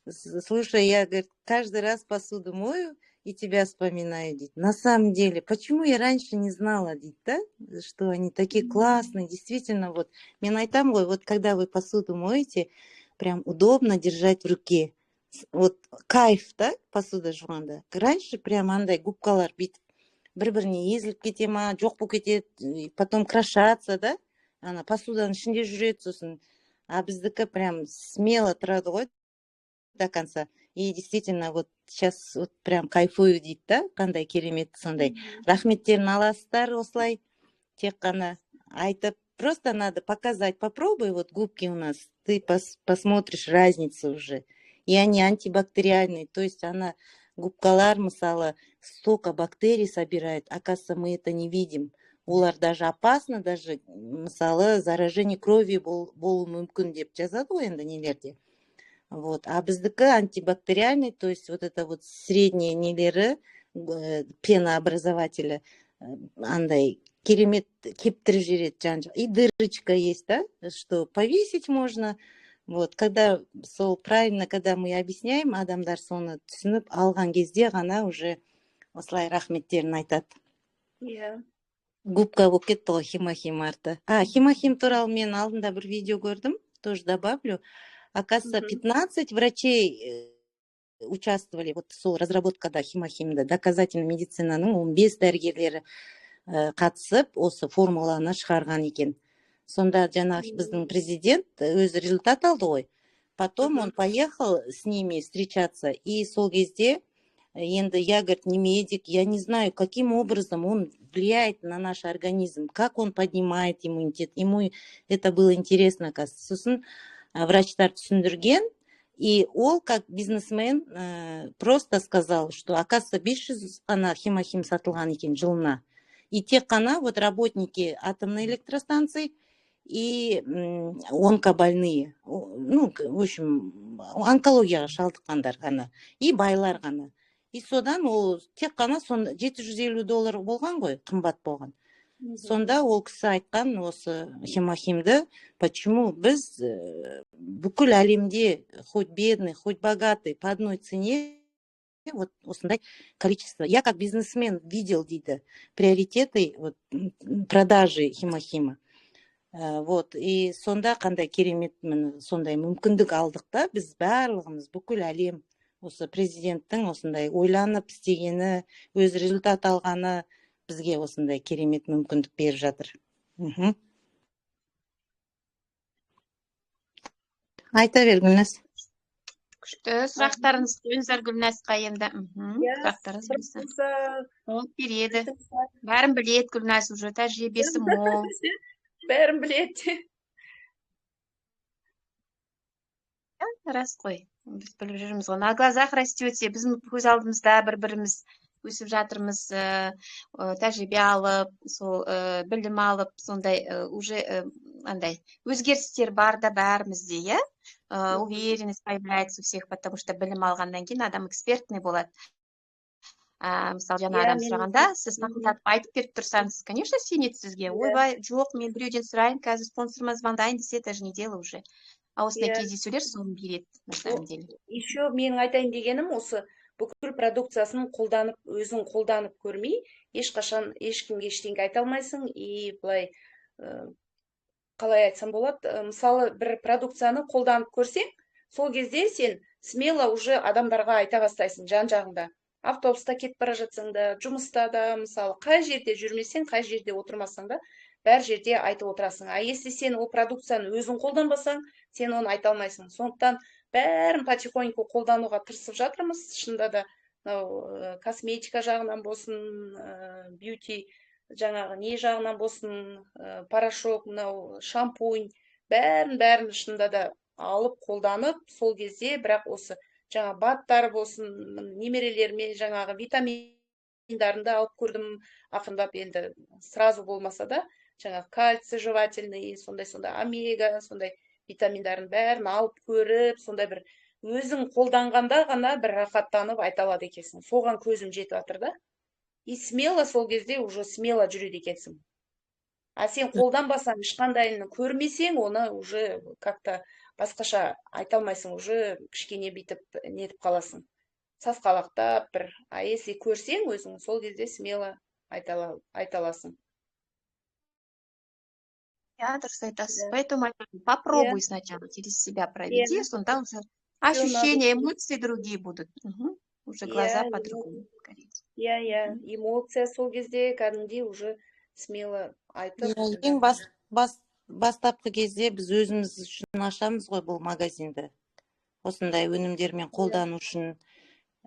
Speaker 5: Слушай, я, говорит, каждый раз посуду мою и тебя вспоминаю, дейді. На самом деле, почему я раньше не знала, дейді, да? Что они такие классные, действительно, вот. Мен айтам ғой, вот когда вы посуду моете, прям удобно держать в руке. Вот кайф, да, посуда жуғанда. Раньше прям андай губкалар бүйтіп бір-біріне езіліп кете ма, жоқ болып кетеді, потом крошатся, да? Ана посуданың ішінде жүреді, сосын. А біздікі прям смело тұрады ғой до конца. И действительно, вот сейчас вот прям кайфую, дейді, да? Қандай керемет сондай. Рахметтерін аласыздар осылай, тек қана айтып. Просто надо показать, попробуй, вот губки у нас, ты посмотришь разницу уже. И они антибактериальные, то есть она, губкалар, мысалы, столько бактерий собирает, оказывается, мы это не видим. Олар даже опасно, даже, мысалы, заражение крови болу мүмкін деп жазады ғой енді нелерде. Вот. А біздікі антибактериальный, то есть вот это вот средние нелері, пенообразователя, андай, керемет кептіріп жібереді жан-жақ. И дырочка есть, да, что повесить можно. Вот, когда сол правильно, когда мы объясняем, адамдар соны түсініп алған кезде ғана уже осылай рахметтерін айтады.
Speaker 3: Иә.
Speaker 5: Губка болып кетті ғой химахим арты. Химахим туралы мен алдында бір видео көрдім, тоже добавлю. Оказывается, 15 врачей участвовали вот сол разработкада химохимда, доказательный медицинаның 15 дәрігерлері қатысып, осы формуланы шығарған екен. Сонда жаңағы біздің президент өзі результат алды ғой. Потом он поехал с ними встречаться, и сол кезде енді я, говорит, не медик, я не знаю, каким образом он влияет на наш организм, как он поднимает иммунитет. Ему это было интересно, оказывается. Сосын врачтар түсіндірген, и ол, как бизнесмен, просто сказал, что, оказывается, 500 қана химохим сатылған екен жылына. И тек қана вот работники атомной электростанции и онкобольные, ну, в общем, онкологияға шалдыққандар ғана, и байлар ғана. И содан ол тек қана $750 болған ғой, қымбат болған. Сонда ол кісі айтқан осы химохимді, почему біз бүкіл әлемде, хоть бедный, хоть богатый, по одной цене, вот осындай количество. Я как бизнесмен видел, дейді, приоритеты вот, продажи химохима. Вот, и сонда қандай керемет сондай мүмкіндік алдық та, біз барлығымыз, бүкіл әлем, осы президенттің осындай ойланып істегені, өз результат алғаны бізге осындай керемет мүмкіндік беріп жатыр. Айта бер, Гүлназ.
Speaker 2: Күшті. Сұрақтарыңыз қойыңыздар Гүлназға енді. Сұрақтарыңыз болса. Ол береді. Бәрін біледі Гүлназ, уже тәжірибесі мол.
Speaker 3: Бәрін біледі.
Speaker 2: Рас қой. Біз біліп жүрміз ғой. На глазах растете. Біздің көз алдымызда бір-біріміз өсіп жатырмыз, тәжірибе алып, сол білім алып, сондай уже андай өзгерістер бар да бәрімізде, иә? Уверенность появляется у всех, потому что білім алғаннан кейін адам экспертный болады. Мысалы, жаңа адам сұрағанда, сіз нақылдатып айтып беріп тұрсаңыз, конечно, сенеді сізге. Ойбай, жоқ, мен біреуден сұрайын, қазір спонсорыма звондайын десе, это же не дело уже. А осындай кездесулер соны береді, на самом деле.
Speaker 3: Еще менің айтайын дегенім осы бүкіл продукциясын қолданып, өзің қолданып көрмей, ешқашан ешкімге ештеңе айта алмайсың, и былай қалай айтсам болады, мысалы бір продукцияны қолданып көрсең, сол кезде сен смело уже адамдарға айта бастайсың жан-жағыңда. Автобуста кетіп бара жатсаң да, жұмыста да, мысалы, қай жерде жүрмесең, қай жерде отырмасаң да, бәр жерде айтып отырасың. А если сен ол продукцияны өзің қолданбасаң, сен оны айта алмайсың. Сондықтан бәрін потихоньку қолдануға тырысып жатырмыз. Шынында да косметика жағынан болсын, бьюти жаңағы не жағынан болсын, порошок, шампунь, бәрін шынында да алып қолданып, сол кезде бірақ осы жаңа баттар болсын, немерелеріме жаңағы витаминдарында алып көрдім, ақырындап енді сразу болмаса да, жаңа кальций жевательный, сондай омега, сондай витаминдарын бәрін алып көріп, сондай бір өзің қолданғанда ғана бір рахаттанып айта алады екенсің. Соған көзім жетіп жатыр да. И смело сол кезде уже смело жүреді екенсің. А сен қолданбасаң, ешқандайын көрмесең, оны уже как-то басқаша айта алмайсың, уже кішкене бүйтіп нетіп қаласың. Сасқалақтап бір. А если көрсең, өзің сол кезде смело айта аласың.
Speaker 2: Я дұрыс айтасыз. Поэтому попробуй сначала через себя проведи, сонда уже ощущения, эмоции другие будут. Уже глаза по-другому гореть.
Speaker 3: Иә, эмоция сол кезде кәдімгідей уже смело айтып.
Speaker 5: Ең бастапқы кезде біз өзіміз үшін ашамыз ғой бұл магазинді. Осындай өнімдермен қолдану үшін.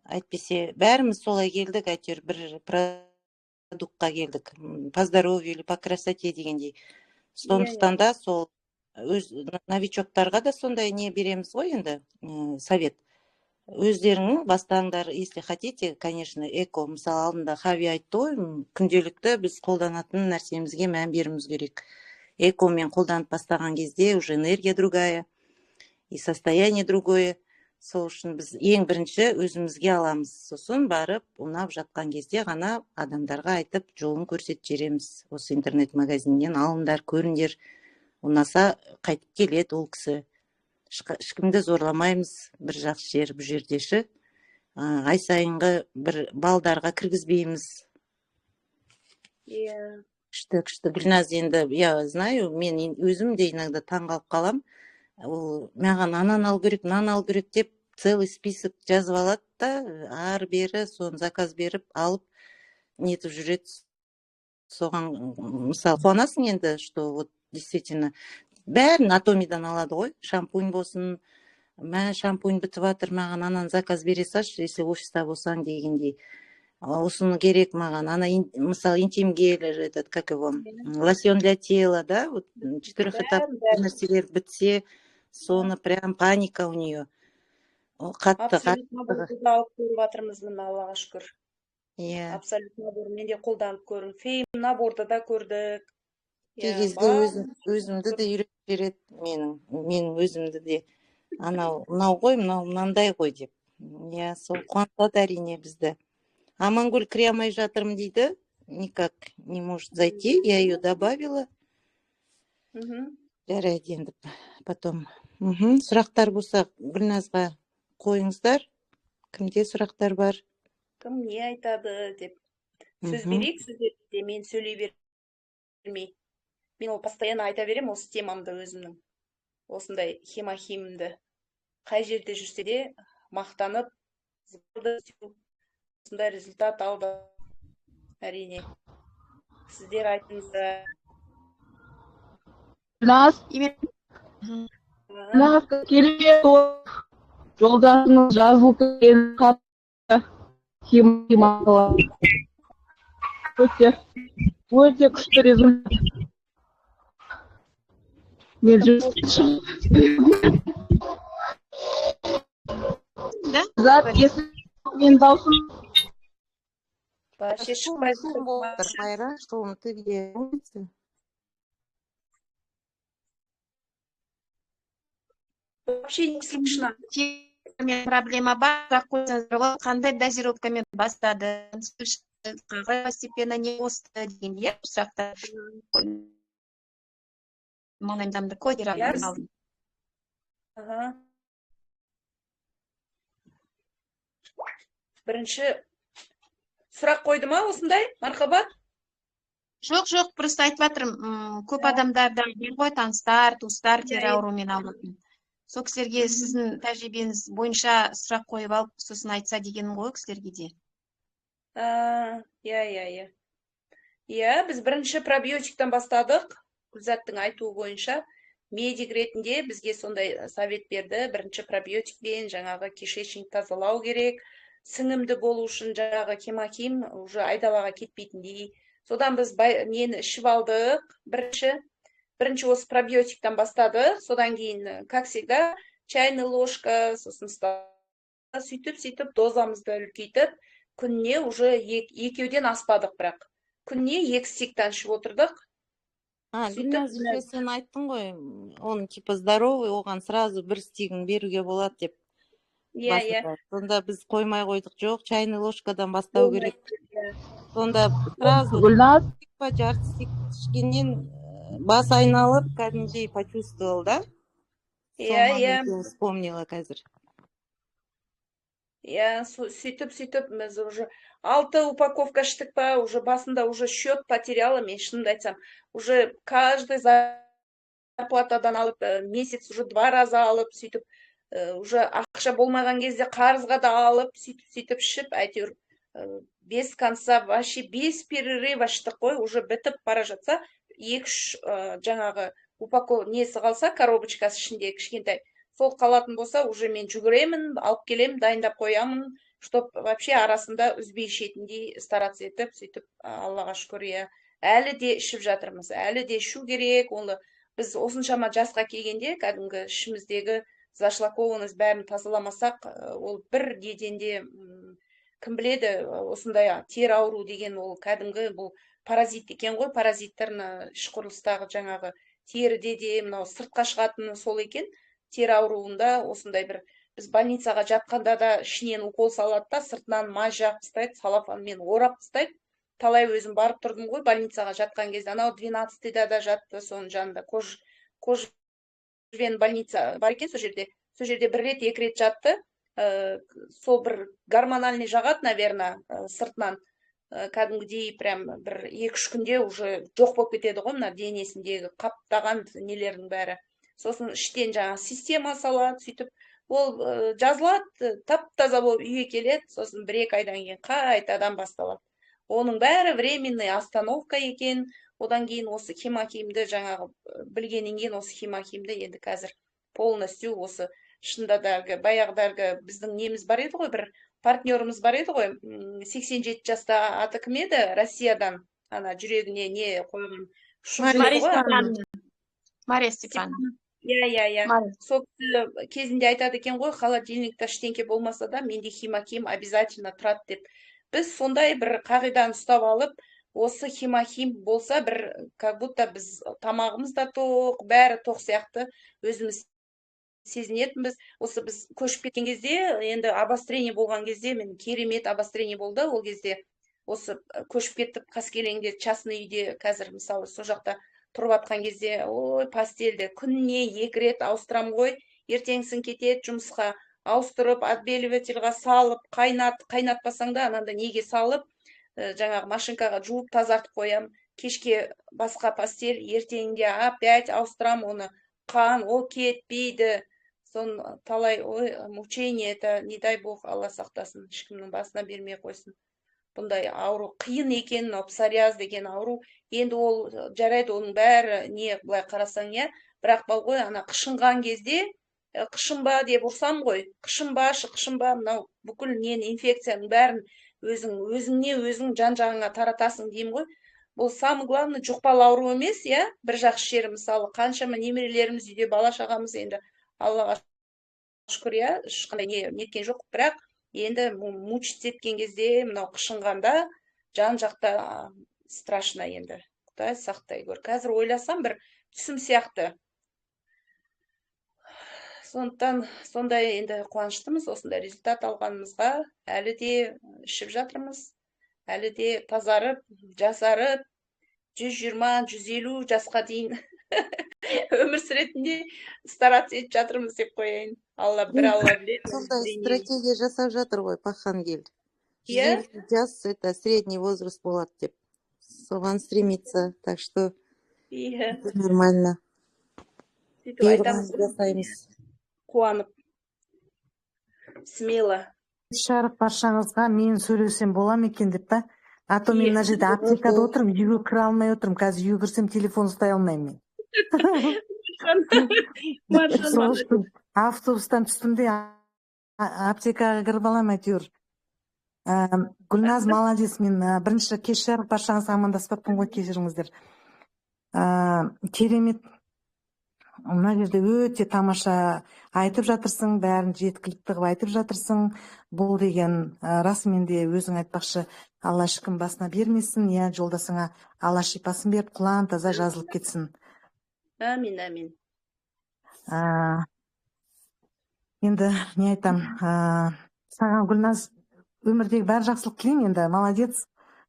Speaker 5: Әйтпесе, бәріміз солай келдік, әйтеуір бір продуктқа келдік. По здоровью или по красоте дегендей. Сондықтан да сол өз новичоктарға да сондай не береміз ғой енді, совет. Өздерің бастаңдар, если хотите, конечно, эко, мысалы алдында Хави айтты ғой, күнделікті біз қолданатын нәрсемізге мән беруіміз керек. Экомен қолданып бастаған кезде уже энергия другая, и состояние другое. Сол үшін біз ең бірінші өзімізге аламыз. Сосын барып, ұнап жатқан кезде ғана адамдарға айтып, жолын көрсетіп жібереміз. Осы интернет-магазиннен алыңдар, көріңдер. Ұнаса қайтып келеді ол кісі. Ешкімді зорламаймыз, бір жақсы жер бұл жердеші. Ай сайынғы бір балдарға кіргізбейміз. Күшті. Гүлназ, енді, я знаю, мен өзім де иногда таңғалып қалам. ол маған ананы алу керек, мынаны алу керек деп целый список жазып алады да, ары бері соны заказ беріп алып нетіп жүреді. Соған мысалы қуанасың енді, что вот действительно бәрін Атомидан алады ғой, шампунь болсын, мә шампунь бітіп жатыр, маған ананы заказ бере салшы, если офиста болсаң дегендей. Осыны керек маған, ана мысалы интим гель, этот, как его, лосьон для тела, да, вот четырехэтапный нәрселер бітсе, соны прям паника у нее. Ол қатты
Speaker 3: абсолютно наборды алып көріп жатырмыз, міне Аллаға шүкір.
Speaker 5: иә.
Speaker 3: Абсолютно набор мен де қолданып көрдім. Фейм наборды да көрдік.
Speaker 5: Кей кезде өзімді де үйретіп береді, менің өзімді де. Мынау ғой, мынандай ғой деп. Иә, сол қуантады әрине бізді. Амангүл кіре алмай жатырмын дейді, никак не может зайти, я ее добавила. Жарайды енді потом. Сұрақтар болса Гүлназға қойыңыздар. Кімде сұрақтар бар?
Speaker 3: Кім не айтады деп. Сөз берейік сіздерде, мен сөйлей бермей. Мен ол постоянно айта берем осы темамды өзімнің. Осындай химимді. Қай жерде жүрсе де мақтанып, осындай результат алды. Әрине. Сіздер айтыңыздар.
Speaker 7: Гүлназ, келе жолдасыңыз жазылып кеткен хатты химиялы. Өте күшті результат. Мен мен даусым
Speaker 3: Вообще шықпайды.
Speaker 5: Майра, что ты где?
Speaker 3: Вообще не слышно.
Speaker 2: Проблема бар, бірақ қойсаңыздар ғой, қандай дозировкамен бастады, қалай постепенно не қосты деген сұрақтар. Маңайымдамды кодировать алдым.
Speaker 3: Бірінші сұрақ қойды ма осындай, мархабат?
Speaker 2: Жоқ, просто айтып жатырмын, көп адамдарда ғой, таныстар, туыстар тері ауруымен ауыратын. Сол кісілерге сіздің тәжірибеңіз бойынша сұрақ қойып алып, сосын айтса дегенім ғой кісілерге де.
Speaker 3: Иә, біз бірінші пробиотиктен бастадық. Гүлзаттың айтуы бойынша медик ретінде бізге сондай совет берді. Бірінші пробиотикпен жаңағы кишечник тазалау керек. Сіңімді болу үшін жаңағы химохим уже айдалаға кетпейтіндей. Содан біз нені ішіп алдық. Бірінші осы пробиотиктен бастадық. Содан кейін, как всегда, чайный ложка, сосын сөйтіп дозамызды үлкейтіп, күніне уже екеуден аспадық бірақ. Күніне 2 стектан ішіп отырдық.
Speaker 5: Гүлназ, сен айттың ғой, он типа здоровый, оған сразу 1 стигін беруге болады деп.
Speaker 3: Иә.
Speaker 5: Сонда біз қоймай қойдық, жоқ, чайный ложкадан бастау керек. Сонда сразу
Speaker 7: Гүлназ,
Speaker 5: жарты стик ішкеннен бас айналып, кәдімгідей почувствовал, да?
Speaker 3: Иә.
Speaker 5: Вспомнила қазір.
Speaker 3: Иә, сөйтіп, біз уже 6 упаковка іштік па, уже басында уже счет потеряла, мен шынымды айтсам. Уже каждый зарплатадан алып, месяц уже 2 раза алып, сөйтіп, уже ақша болмаған кезде қарызға да алып, сөйтіп ішіп, әйтеуір без конца, вообще без перерыва іштік қой, уже бітіп бара жатса, 2-3 жаңағы упаковка несі қалса, коробочкасы ішінде кішкентай, сол қалатын болса, уже мен жүгіремін, алып келемін, дайындап қоямын, чтоб вообще арасында үзбей ішетіндей стараться етіп, сөйтіп, Аллаға шүкір, әлі де ішіп жатырмыз, әлі де ішу керек. Оны біз осыншама жасқа келгенде, кәдімгі ішіміздегі зашлакованность бәрін тазаламасақ, ол бір деденде кім біледі, осындай тері ауру деген ол кәдімгі бұл паразит екен ғой, паразиттар іш құрылыстағы жаңағы теріде де, мынау сыртқа шығатыны сол екен. Тері ауруында осындай бір, біз больницаға жатқанда да ішінен укол салады да, сыртынан май жағып тастайды, салафанмен орап тастайды. Талай өзім барып тұрдым ғой больницаға жатқан кезде, анау 12-да да жатты, соның жанында Кожвен больница бар екен, сол жерде 1 рет, 2 рет жатты. Сол бір гормональный жағат, наверное, сыртынан кәдімгідей прям бір 2-3 күнде уже жоқ болып кетеді ғой, мына денесіндегі қаптаған нелердің бәрі. сосын іштен жаңағы система салады, сөйтіп ол жазылады, тап-таза болып үйге келеді, сосын 1-2 айдан кейін қайтадан басталады. Оның бәрі временный остановка екен. Одан кейін осы химохимді жаңағы білгеннен кейін осы химохимді енді қазір полностью осы шындадағы баяғыдағы біздің неміз бар еді ғой, бір партнеріміз бар еді ғой, 87 жаста аты кім еді? Россиядан ана жүрегіне не қойған
Speaker 2: Мария Степановна.
Speaker 3: Иә. Сол кезінде айтады екен ғой, холодильникта ештеңке болмаса да менде химохим обязательно тұрады деп. Біз сондай бір қағиданы ұстап алып, осы химохим болса бір как будто біз тамағымыз да тоқ, бәрі тоқ сияқты өзіміз сезінетінбіз. Осы біз көшіп кеткен кезде, енді обострение болған кезде, мен керемет обострение болды ол кезде. Осы көшіп кеттік Қаскелеңде, частный үйде, қазір мысалы сол жақта тұрып атқан кезде, ой, постельде күніне 2 рет ауыстырам ғой, ертеңсін кетеді жұмысқа, ауыстырып, отбеливательға салып, қайнатпасаң да ананда неге салып, жаңағы машинкаға жуып тазартып қоям. Кешке басқа постель, ертеңінде опять ауыстырам оны, қан, ол кетпейді. Сон талай, ой, мучение, это не дай бог, Алла сақтасын, ешкімнің басына бермей қойсын. Бұндай ауру қиын екен, псориаз деген ауру. Енді ол жарайды, оның бәрі не былай қарасаң, иә, бірақ ғой, ана қышынған кезде, қышынба деп ұрсам ғой, қышынба, мынау бүкіл нені инфекцияның бәрін өзің жан-жағыңа таратасың деймін ғой. Бұл самый главный жұқпалы ауру емес, иә, бір жақсы жері мысалы қаншама немерелеріміз үйде, бала шағамыз енді Аллаға шүкір, иә, ешқандай неткен жоқ, бірақ енді мучиться еткен кезде, мынау қышынғанда жан жақта страшно енді. Құдай сақтай көр. Қазір ойласам бір түсім сияқты. Сондықтан сондай енді қуаныштымыз осындай результат алғанымызға. Әлі де ішіп жатырмыз. Әлі де тазарып, жасарып, 120-150 жасқа дейін өмір сүретінде стараться етіп жатырмыз деп қояйын. Алла біледі.
Speaker 5: Сондай стратегия жасап жатыр ғой Пахангел. Жас это средний возраст болады деп. Соған стремится, так что нормально. Жасаймыз.
Speaker 3: Қуанып, смело.
Speaker 8: Шарық баршаңызға мен сөйлесем болам екен деп та. А то мен мына жерде аптекада отырмын, үйге кіре алмай отырмын. Қазір үйге кірсем телефон ұстай алмаймын мен. Автобустан түстім де аптекаға кіріп аламын әйтеуір. Гүлназ молодец, мен бірінші кеш жарық баршаңызға амандаспаппын ғой, кешіріңіздер. Керемет. Мына жерде өте тамаша айтып жатырсың, бәрін жеткілікті қылып айтып жатырсың. Бұл деген расымен де өзің айтпақшы, Алла ешкім басына бермесін, иә, жолдасыңа Алла шипасын беріп, құлан таза жазылып кетсін.
Speaker 3: Амин.
Speaker 8: Енді не айтам, саған Гүлназ өмірдегі бәр жақсылық тілеймін, енді молодец.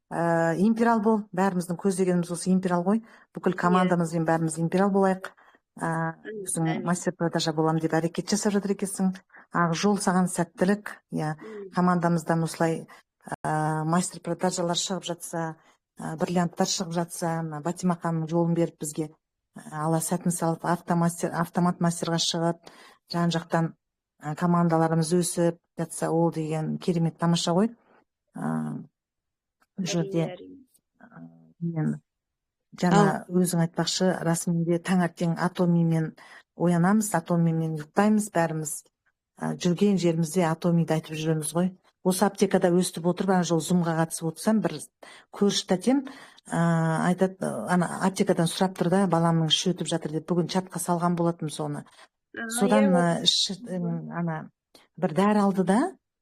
Speaker 8: Империал бол, бәріміздің көздегеніміз осы империал ғой. Бүкіл командамызбен бәріміз империал болайық. Өзің мастер продажа болам деп әрекет жасап жатыр екенсің. Ақ жол саған сәттілік. Командамыздан осылай мастер продажалар шығып жатса, бриллианттар шығып жатса, Батима ханым жолын беріп бізге Алла сәтін салып, автомат мастерға шығып, жан жақтан командаларымыз өсіп жатса, ол деген керемет тамаша ғой. Жерде жаңа өзің айтпақшы, расымен таңертең атомимен оянамыз, атомимен ұйықтаймыз, бәріміз жүрген жерімізде атомиді айтып жүреміз ғой. Осы аптекада өстіп отырып, ана жол зумға қатысып отырсам, бір көрші тәтем айтады, ана аптекадан сұрап тұр да, баламның іші өтіп жатыр деп, бүгін чатқа салған болатым соны. Содан ана бір дәрі алды да,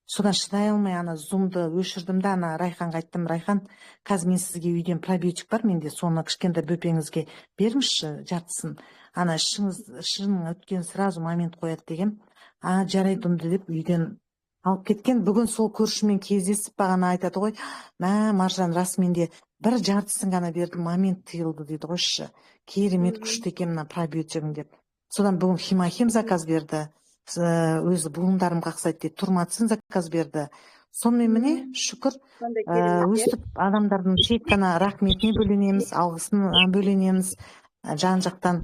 Speaker 8: содан шыдай алмай ана зумды өшірдім да, ана Райханға айттым, Райхан, қазір мен сізге үйден пробиотик бар менде, соны кішкентай бөпеңізге беріңізші жартысын. Ана ішінің өткен сразу момент қояды деген. Жарайды ұмды деп үйден алып кеткен. Бүгін сол көршімен кездесіп бағана айтады ғой, Маржан, расымен де бір жартысын ғана бердім, момент тиылды дейді қойшы. Керемет күшті екен мына пробиотигім деп. Содан бүгін химохим заказ берді. Өзі буындарым қақсайды дейді, турмацин заказ берді. Сонымен міне, шүкір, өстіп адамдардың тек қана рахметіне бөленеміз, алғысын бөленеміз, жан жақтан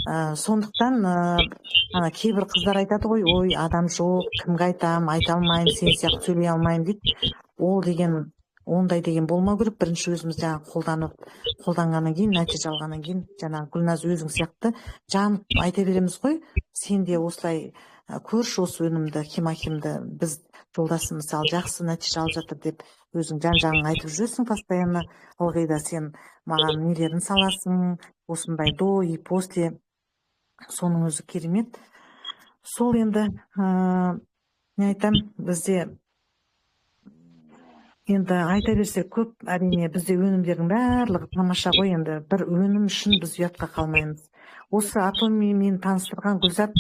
Speaker 8: Сондықтан ана кейбір қыздар айтады ғой, ой, адам жоқ, кімге айтам, айта алмаймын, сен сияқты сөйлей алмаймын дейді. Ол деген ондай деген болмау керек. Бірінші өзіміз жаңағы қолданғаннан кейін, нәтиже алғаннан кейін, жаңағы Гүлназ өзің сияқты жанып айта береміз ғой. Сен де осылай көрші осы өнімді, химахимді, біз жолдасым мысалы жақсы нәтиже алып жатыр деп өзің жан-жағын айтып жүресің постоянно. Ылғи да сен маған нелерін саласың, осындай до и после. Соның өзі керемет. Сол енді не айтам, бізде енді айта берсек көп, әрине бізде өнімдердің барлығы тамаша ғой. Енді бір өнім үшін біз ұятқа қалмаймыз. Осы Атомимен таныстырған Гүлзат,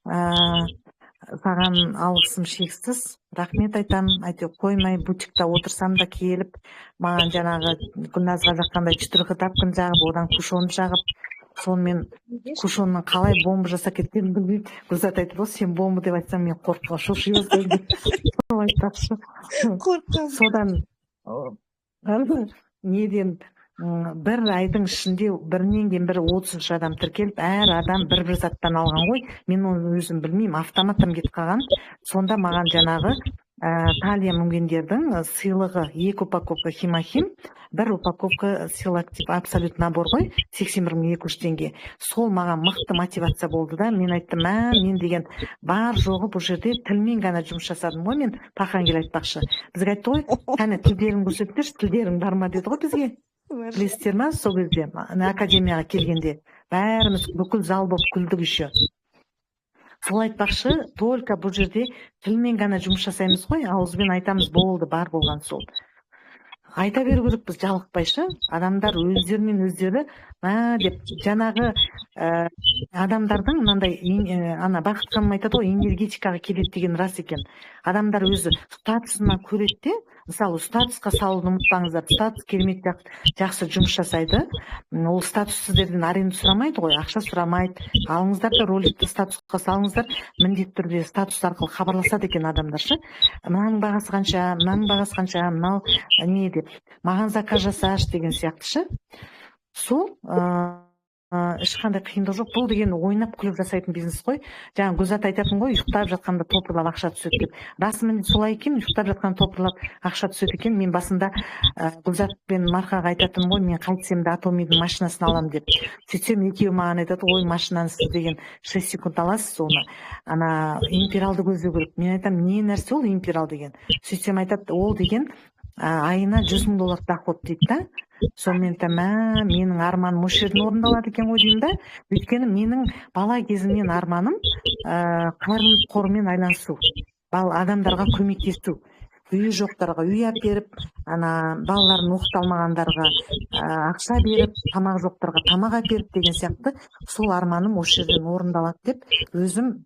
Speaker 8: саған алғысым шексіз. Рахмет айтам. Әйтеуір қоймай бутикта отырсам да келіп, маған жаңағы Гүлназға жаққандай чүтіргі тапқын жағып, одан кушон жағып, сонымен кушонның қалай бомба жасап кеткенін білмеймін. Гүлзат айтты ғой, сен бомба деп айтсаң, мен қорқып шоши бастадым. Содан неден бір айдың ішінде бірінен кейін бірі 33 адам тіркеліп, әр адам бір заттан алған ғой. Мен оны өзім білмеймін, автоматтан кетіп қалған. Сонда маған жаңағы талия мүнгендердің сыйлығы 2 упаковка химахим, 1 упаковка силактив абсолют набор ғой, 81.200 теңге. Сол маған мықты мотивация болды да. Мен айттым, мен деген бар жоғы бұл жерде тілмен ғана жұмыс жасадым ғой. Мен Пахангел айтпақшы. Бізге айтты ғой, кәне тілдерін көрсетіңдерші, тілдерің бар ма деді ғой бізге. Білесіздер ма, сол кезде академияға келгенде бәріміз бүкіл зал болып күлдік еще. Сол айтпақшы, только бұл жерде тілмен ғана жұмыс жасаймыз ғой, ауызбен айтамыз, болды, бар болған сол. Айта беру керек, біз жалықпайшы, адамдар өздерінен өздері деп жаңағы адамдардың мынандай ана Бақыт ханым айтады ғой, энергетикаға келеді деген рас екен. Адамдар өзі статусынан көреді де, мысалы статусқа салуды ұмытпаңыздар. Статус керемет жақсы жұмыс жасайды. Ол статус сіздерден аренда сұрамайды ғой, ақша сұрамайды. Алыңыздар да роликті статусқа салыңыздар, міндетті түрде статус арқылы хабарласады екен адамдаршы. Мынаның бағасы қанша, мынаның бағасы қанша, мынау не деп, маған заказ жасашы деген сияқтышы. Сол ешқандай қиындық жоқ. Бұл деген ойнап күліп жасайтын бизнес қой. Жаңа Гүлзат айтатын ғой, ұйықтап жатқанда топырлап ақша түседі деп. Расымен солай екен, ұйықтап жатқанда топырлап ақша түседі екен. Мен басында Гүлзат пен Марқаға айтатын ғой, мен қайтсем де Атомидің машинасын алам деп. Сөйтсем екеуі маған айтады, ой, машинаны сіз деген 6 секунд аласыз, оны ана империалды көздеу керек. Мен айтам, не нәрсе ол империал деген? Сөйтсем айтады, ол деген айына $100,000 доход дейді да. Сонымен менің арманым осы жерден орындалады екен ғой деймін да. Өйткені менің бала кезімнен арманым қормен айланысу, адамдарға көмектесу, үйі жоқтарға үй әперіп, балаларын оқыталмағандарға ақша беріп, тамақ жоқтарға тамақ әперіп деген сияқты, сол арманым осы жерден орындалады деп өзім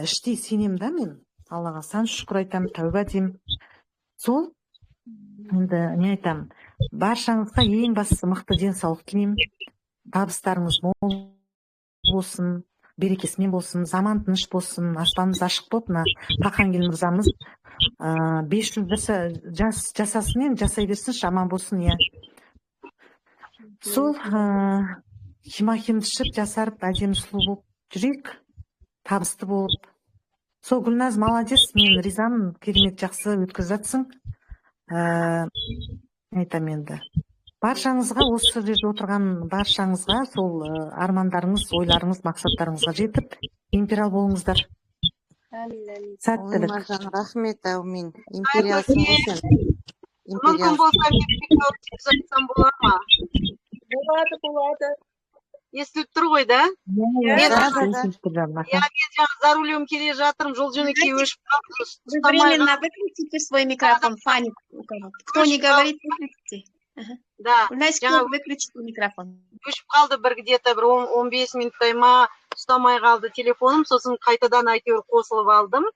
Speaker 8: іштей сенем да. Мен Аллаға сан шүкір айтам, тәуба деймін. Сол енді не айтам, баршаңызға ең бастысы мықты денсаулық тілеймін. Табыстарыңыз мол болсын, берекесімен болсын, заман тыныш болсын, аспанымыз ашық болып, мына Пахангел мырзамыз 500 жасасын, жасай берсін, жаман болсын. Сол химахимді ішіп, жасарып, әдемі сұлу болып жүрейік, табысты болып. Сол Гүлназ, молодец, мен ризамын, керемет жақсы өткізіп жатсың. Айтам енді. Баршаңызға, осы жерде отырған баршаңызға сол армандарыңыз, ойларыңыз, мақсаттарыңызға жетіп, империал болыңыздар. Сәттілік.
Speaker 5: Рахмет, әумин. Империалсың ғой сен.
Speaker 4: Мүмкін болса, мен айтсам бола ма?
Speaker 3: Болады.
Speaker 4: Естіліп тұр ғой, да? Мен за рулем келе жатырмын, жол жөнекей өшіп қалды.
Speaker 2: Вы временно выключите свой микрофон, Фаня. Кто не говорит, выключите.
Speaker 4: Да.
Speaker 2: Выключите микрофон.
Speaker 4: Өшіп қалды где-то 15 минуттай ма, ұстамай қалды телефоным, сосын қайтадан әйтеуір қосылып алдым.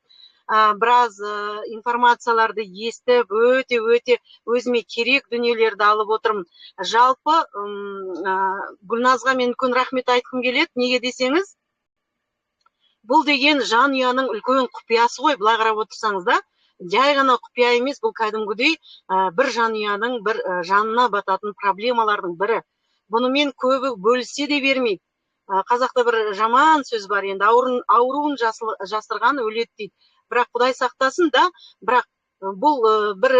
Speaker 4: Біраз информацияларды естіп, өте өзіме керек дүниелерді алып отырмын. Жалпы Гүлназға мен үлкен рахмет айтқым келеді. Неге десеңіз, бұл деген жанұяның үлкен құпиясы ғой, былай қарап отырсаңыз да. Жай ғана құпия емес, бұл кәдімгідей бір жанұяның бір жанына бататын проблемалардың бірі. Бұнымен көбі бөлісе де бермейді. қазақта бір жаман сөз бар енді, ауруын жасырған өледі дейді. Бірақ Құдай сақтасын да, бірақ бұл бір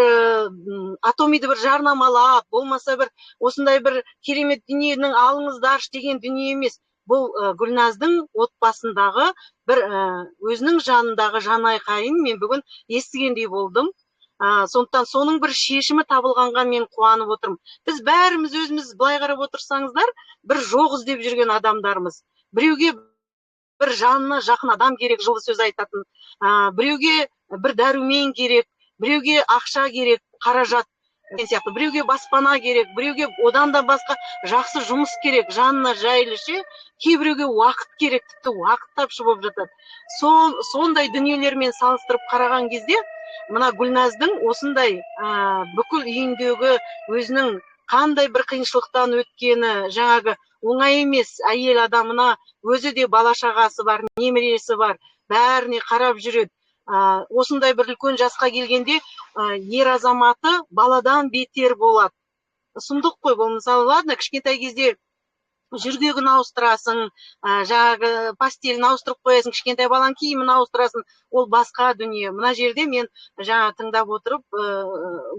Speaker 4: атомиді бір жарнамалап, болмаса бір осындай бір керемет дүниенің алыңыздаршы деген дүние емес. Бұл Гүлназдың отбасындағы бір өзінің жанындағы жанайқайын мен бүгін естігендей болдым. Сондықтан соның бір шешімі табылғанға мен қуанып отырмын. Біз бәріміз өзіміз былай қарап отырсаңыздар, бір жоқ іздеп жүрген адамдармыз. Біреуге бір жанына жақын адам керек, жылы сөз айтатын. Біреуге бір дәрумен керек, біреуге ақша керек, қаражат сияқты, біреуге баспана керек, біреуге одан да басқа жақсы жұмыс керек, жанына жайлы ше, кейбіреуге уақыт керек, тіпті уақыт тапшы болып жатады. Сондай дүниелермен салыстырып қараған кезде, мына Гүлназдың осындай бүкіл үйіндегі өзінің қандай бір қиыншылықтан өткені, жаңағы оңай емес, әйел адамына өзі де бала шағасы бар, немересі бар, бәріне қарап жүреді. Осындай бір үлкен жасқа келгенде ер азаматы баладан бетер болады. Сұмдық қой бұл. Мысалы, ладно, кішкентай кезде жүргегін ауыстырасың, жаңағы постелін ауыстырып қоясың, кішкентай баланың киімін ауыстырасың, ол басқа дүние. Мына жерде мен жаңа тыңдап отырып,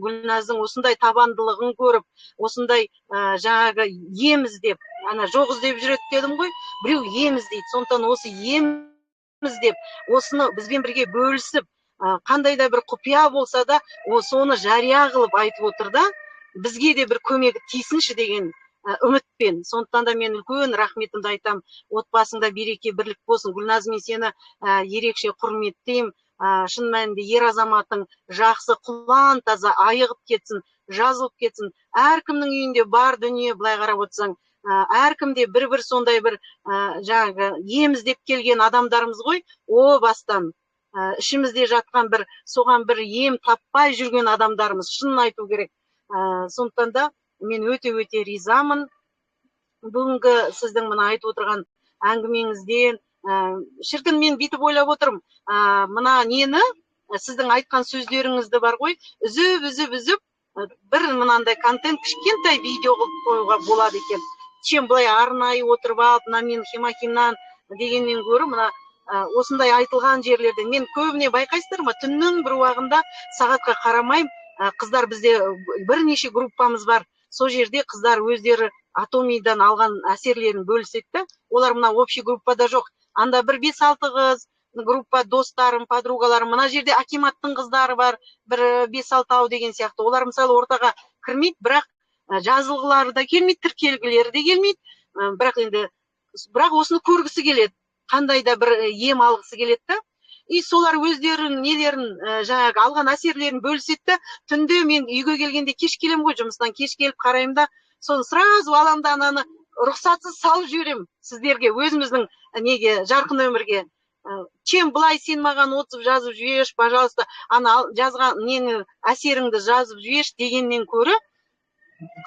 Speaker 4: Гүлназдың осындай табандылығын көріп, осындай жаңағы ем іздеп, жоқ іздеп жүреді дедім ғой, біреу ем іздейді. Сондықтан осы ем іздеп, осыны бізбен бірге бөлісіп, қандай да бір құпия болса да, соны жария қылып айтып отыр да, бізге де бір көмегі тисінші деген үмітпен. Сондықтан да мен үлкен рахметімді айтам. Отбасыңда береке, бірлік болсын. Гүлназ, мен сені ерекше құрметтеймін. Шын мәнінде ер азаматың жақсы, құлан таза айығып кетсін, жазылып кетсін. Әркімнің үйінде бар дүние, былай қарап отырсаң, әркімде бір сондай бір жаңағы ем іздеп келген адамдарымыз ғой. О бастан ішімізде жатқан бір соған бір ем таппай жүрген адамдарымыз, шынын айту керек. Сондықтан да мен өте ризамын бүгінгі сіздің мына айтып отырған әңгімеңізден. Шіркін, мен бүйтіп ойлап отырмын, мына нені, сіздің айтқан сөздеріңізді бар ғой, үзіп бір мынандай контент, кішкентай видео қылып қоюға болады екен. Чем былай арнайы отырып алып, мына мен химахимнан дегеннен гөрі, мына осындай айтылған жерлерде мен көбіне байқайсыздар ма, түннің бір уағында сағатқа қарамайым, қыздар, бізде бірнеше группамыз бар. Сол жерде қыздар өздері атомидан алған әсерлерін бөліседі. Олар мына общий группада жоқ. Анда бір 5-6 қыз, группа достарым, подругаларым, мына жерде акиматтың қыздары бар, бір 5-6 деген сияқты. Олар мысалы ортаға кірмейді, бірақ жазылғылары да келмейді, тіркелгілері де келмейді. Бірақ осыны көргісі келеді. Қандай да бір ем алғысы келеді. И солар өздерін нелерін, жаңағы алған әсерлерін бөліседі. Түнде мен үйге келгенде кеш келем ғой, жұмыстан кеш келіп қараймын да, соны сразу аламда ананы рұқсатсыз салып жіберем сіздерге, өзіміздің неге, жарқын өмірге. Чем былай сен маған отзыв жазып жіберші, пожалуйста, ана жазған нені әсеріңді жазып жіберші дегеннен көрі,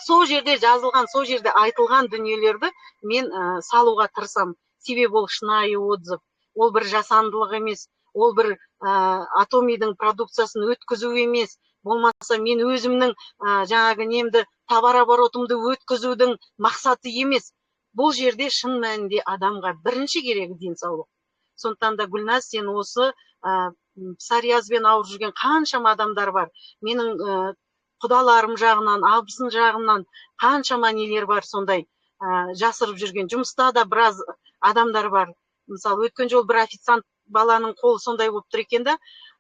Speaker 4: сол жерде жазылған, сол жерде айтылған дүниелерді мен салуға тырысам. Себебі ол шынайы отзыв, ол бір жасандылық емес, ол бір атомидің продукциясын өткізу емес, болмаса мен өзімнің жаңағы немді товарооборотымды өткізудің мақсаты емес. Бұл жерде шын мәнінде адамға бірінші керегі денсаулық. Сондықтан да Гүлназ, сен осы псориазбен ауырып жүрген қаншама адамдар бар. Менің құдаларым жағынан, абысын жағынан қаншама нелер бар, сондай жасырып жүрген. Жұмыста да біраз адамдар бар. Мысалы, өткен жол бір официант баланың қолы сондай болып тұр екен да,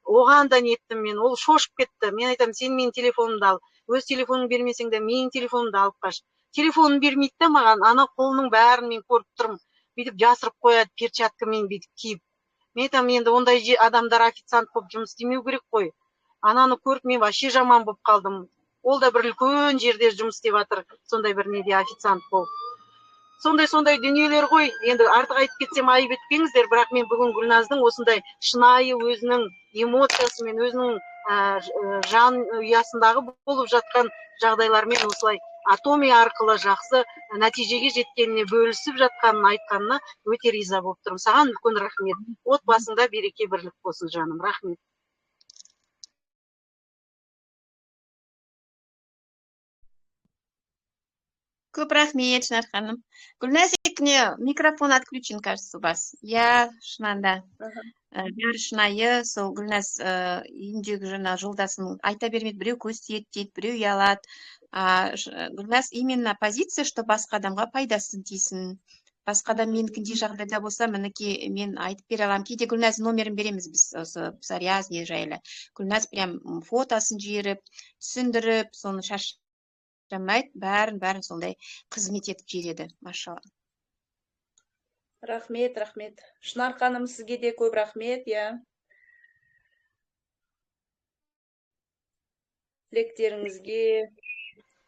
Speaker 4: оған да неттім мен, ол шошып кетті. Мен айтам, сен менің телефонымды ал, өз телефонын бермесең де менің телефонымды алып қаш. Телефонын бермейді да маған, ана қолының бәрін мен көріп тұрмын. Бүйтіп жасырып қояды, перчаткамен бүйтіп киіп. Мен айтам, енді ондай адамдар официант болып жұмыс істемеу керек қой. Ананы көріп мен вообще жаман болып қалдым. Ол да бір үлкен жерде жұмыс істеп жатыр, сондай бір неде официант болып. Сондай дүниелер ғой. Енді артық айтып кетсем айып етпеңіздер, бірақ мен бүгін Гүлназдың осындай шынайы өзінің эмоциясымен, өзінің жан ұясындағы болып жатқан жағдайлармен осылай атомия арқылы жақсы нәтижеге жеткеніне бөлісіп жатқанын айтқанына өте риза болып тұрмын. Саған үлкен рахмет. Отбасыңда береке, бірлік болсын, жаным. Рахмет.
Speaker 2: Көп рахмет, Шынар ханым. Гүлназ, микрофон отключен, кажется, у вас. Я шынанда. Бәрі шынайы, сол Гүлназ үйіндегі жаңа жолдасын айта бермейді, біреу көз тиеді дейді, біреу ұялады. Гүлназ именно позиция, что басқа адамға пайдасын тисін. Басқа адам менікіндей жағдайда болса, мінекей мен айтып бере аламын. Кейде Гүлназ номерін береміз біз осы псориазный жайлы. Гүлназ прям фотосын жіберіп, түсіндіріп, соны шашрамайды, бәрін сондай қызмет етіп жібереді, машалла.
Speaker 3: Рахмет. Шынар ханым, сізге де көп рахмет, тілектеріңізге.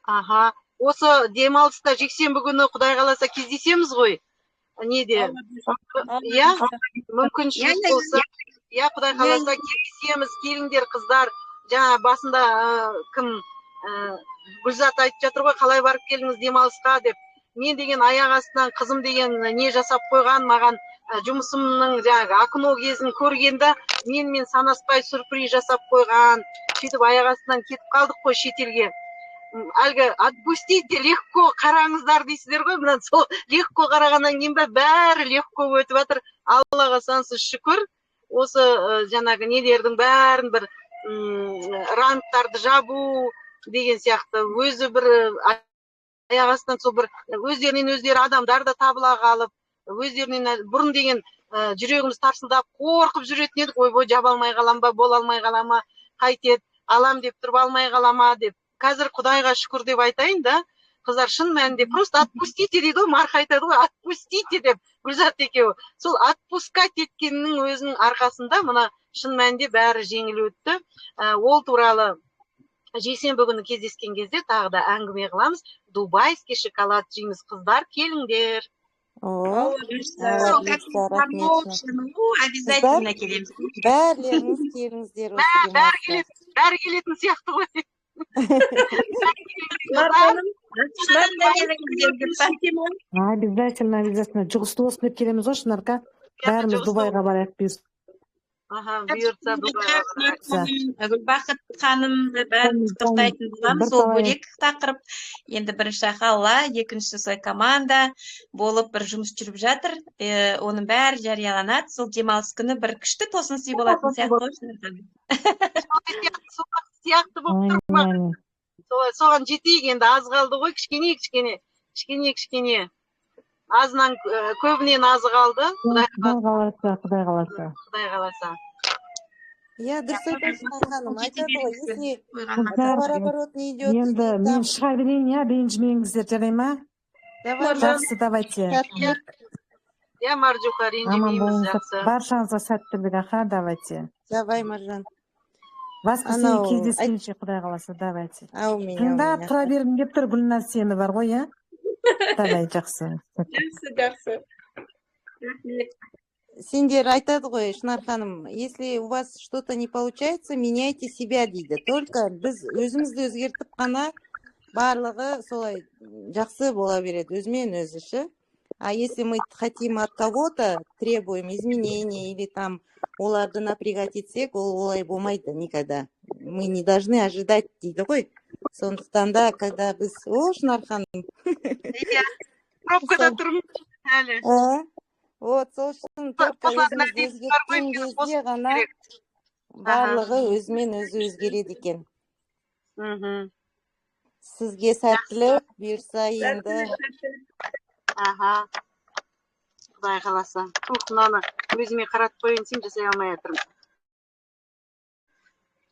Speaker 4: Аха. Осы демалыста жексенбі күні Құдай қаласа кездесеміз ғой. Неде? Иә, мүмкіншілік болса. Иә, Құдай қаласа кездесеміз, келіңдер қыздар. Жаңа басында кім Гүлзат айтып жатыр ғой, қалай барып келіңіз демалысқа деп. Мен деген аяқ астынан қызым деген не жасап қойған, маған жұмысымның жаңағы окно кезін көргенде мен санаспай сюрприз жасап қойған. Сөйтіп аяқ астынан кетіп қалдық қой шетелге. Әлгі отпустите, легко қараңыздар дейсіздер ғой, мына сол легко қарағаннан кейін бәрі легко өтіп жатыр. Аллаға сансыз шүкір. Осы жаңағы нелердің бәрін бір ранктарды жабу деген сияқты өзі бір аяқ астынан сол бір өздерінен өздері адамдар да табыла қалып, өздерінен бұрын деген жүрегіміз тарсылдап қорқып жүретін едік, ойбой жаба алмай қалам ба, бола алмай қалам ма, қайтеді, алам деп тұрып алмай қалама деп. Қазір Құдайға шүкір деп айтайын да, қыздар шын мәнінде просто отпустите дейді ғой, Марқа айтады ғой, отпустите деп, Гүлзат екеуі. Сол отпускать еткеннің өзінің арқасында мына шын мәнінде бәрі жеңіл өтті. Ол туралы жексенбі күні кездескен кезде тағы да әңгіме қыламыз. Дубайский шоколад жейміз, қыздар, келіңдер.
Speaker 2: Обязательно келеміз.
Speaker 5: Бәрлеріңіз келіңіздер.
Speaker 4: Бәрі келетін сияқты ғой.
Speaker 8: Обязательно. Жұғысты болсын деп келеміз ғой, Шынарка. Бәріміз Дубайға барайық біз.
Speaker 4: Бұйыртса Дубайға.
Speaker 2: Гүлбақыт ханымды бәрін құттықтайтын боламыз, ол бөлек тақырып. Енді бірінші Халла, екінші сол команда болып бір жұмыс жүріп жатыр. Оның бәрі жарияланады. Сол демалыс күні бір күшті тосын сый болатын сияқты ғой, Шынар
Speaker 4: сияқты болып тұр ма? Соған жетейік, енді аз қалды ғой, кішкене. Азынан көбінен азы қалды.
Speaker 8: Құдай қаласа.
Speaker 5: Я дұрыс айтасың, ханым, айтады ғой, если товарооборот не идет.
Speaker 8: Енді мен шыға берейін, ренжімеңіздер, жарай ма? Жақсы, давайте.
Speaker 4: Я Маржуха, ренжімейміз, жақсы.
Speaker 8: Баршаңызға сәттілік, аха, давайте.
Speaker 5: Давай, Маржан.
Speaker 8: Басқасы кездескенше, Құдай қаласа, давайте. Тыңдап тұра бергім деп тұр, Гүлназ сені бар ғой, я? Давай, жақсы.
Speaker 3: Жақсы.
Speaker 5: Сендер айтады ғой, Шынар ханым, если у вас что-то не получается, меняйте себя дейді. Только біз өзімізді өзгертіп қана барлығы солай жақсы бола береді, өзімен өзі ше. А если мы хотим от кого-то, требуем изменений или там оларды напрягать етсек, ол олай болмайды никогда. Мы не должны ожидать дейді ғой. Сондықтан да, когда біз, Шынар ханым.
Speaker 4: Пробкада тұрмыз әлі.
Speaker 5: Вот, сол үшін только өзімізді өзгерткен кезде ғана барлығы өзімен өзі өзгереді екен. Сізге сәттілік бұйырса енді.
Speaker 4: Құдай қаласа. Мынаны өзіме қаратып қойын сен жасай алмай жатырмын.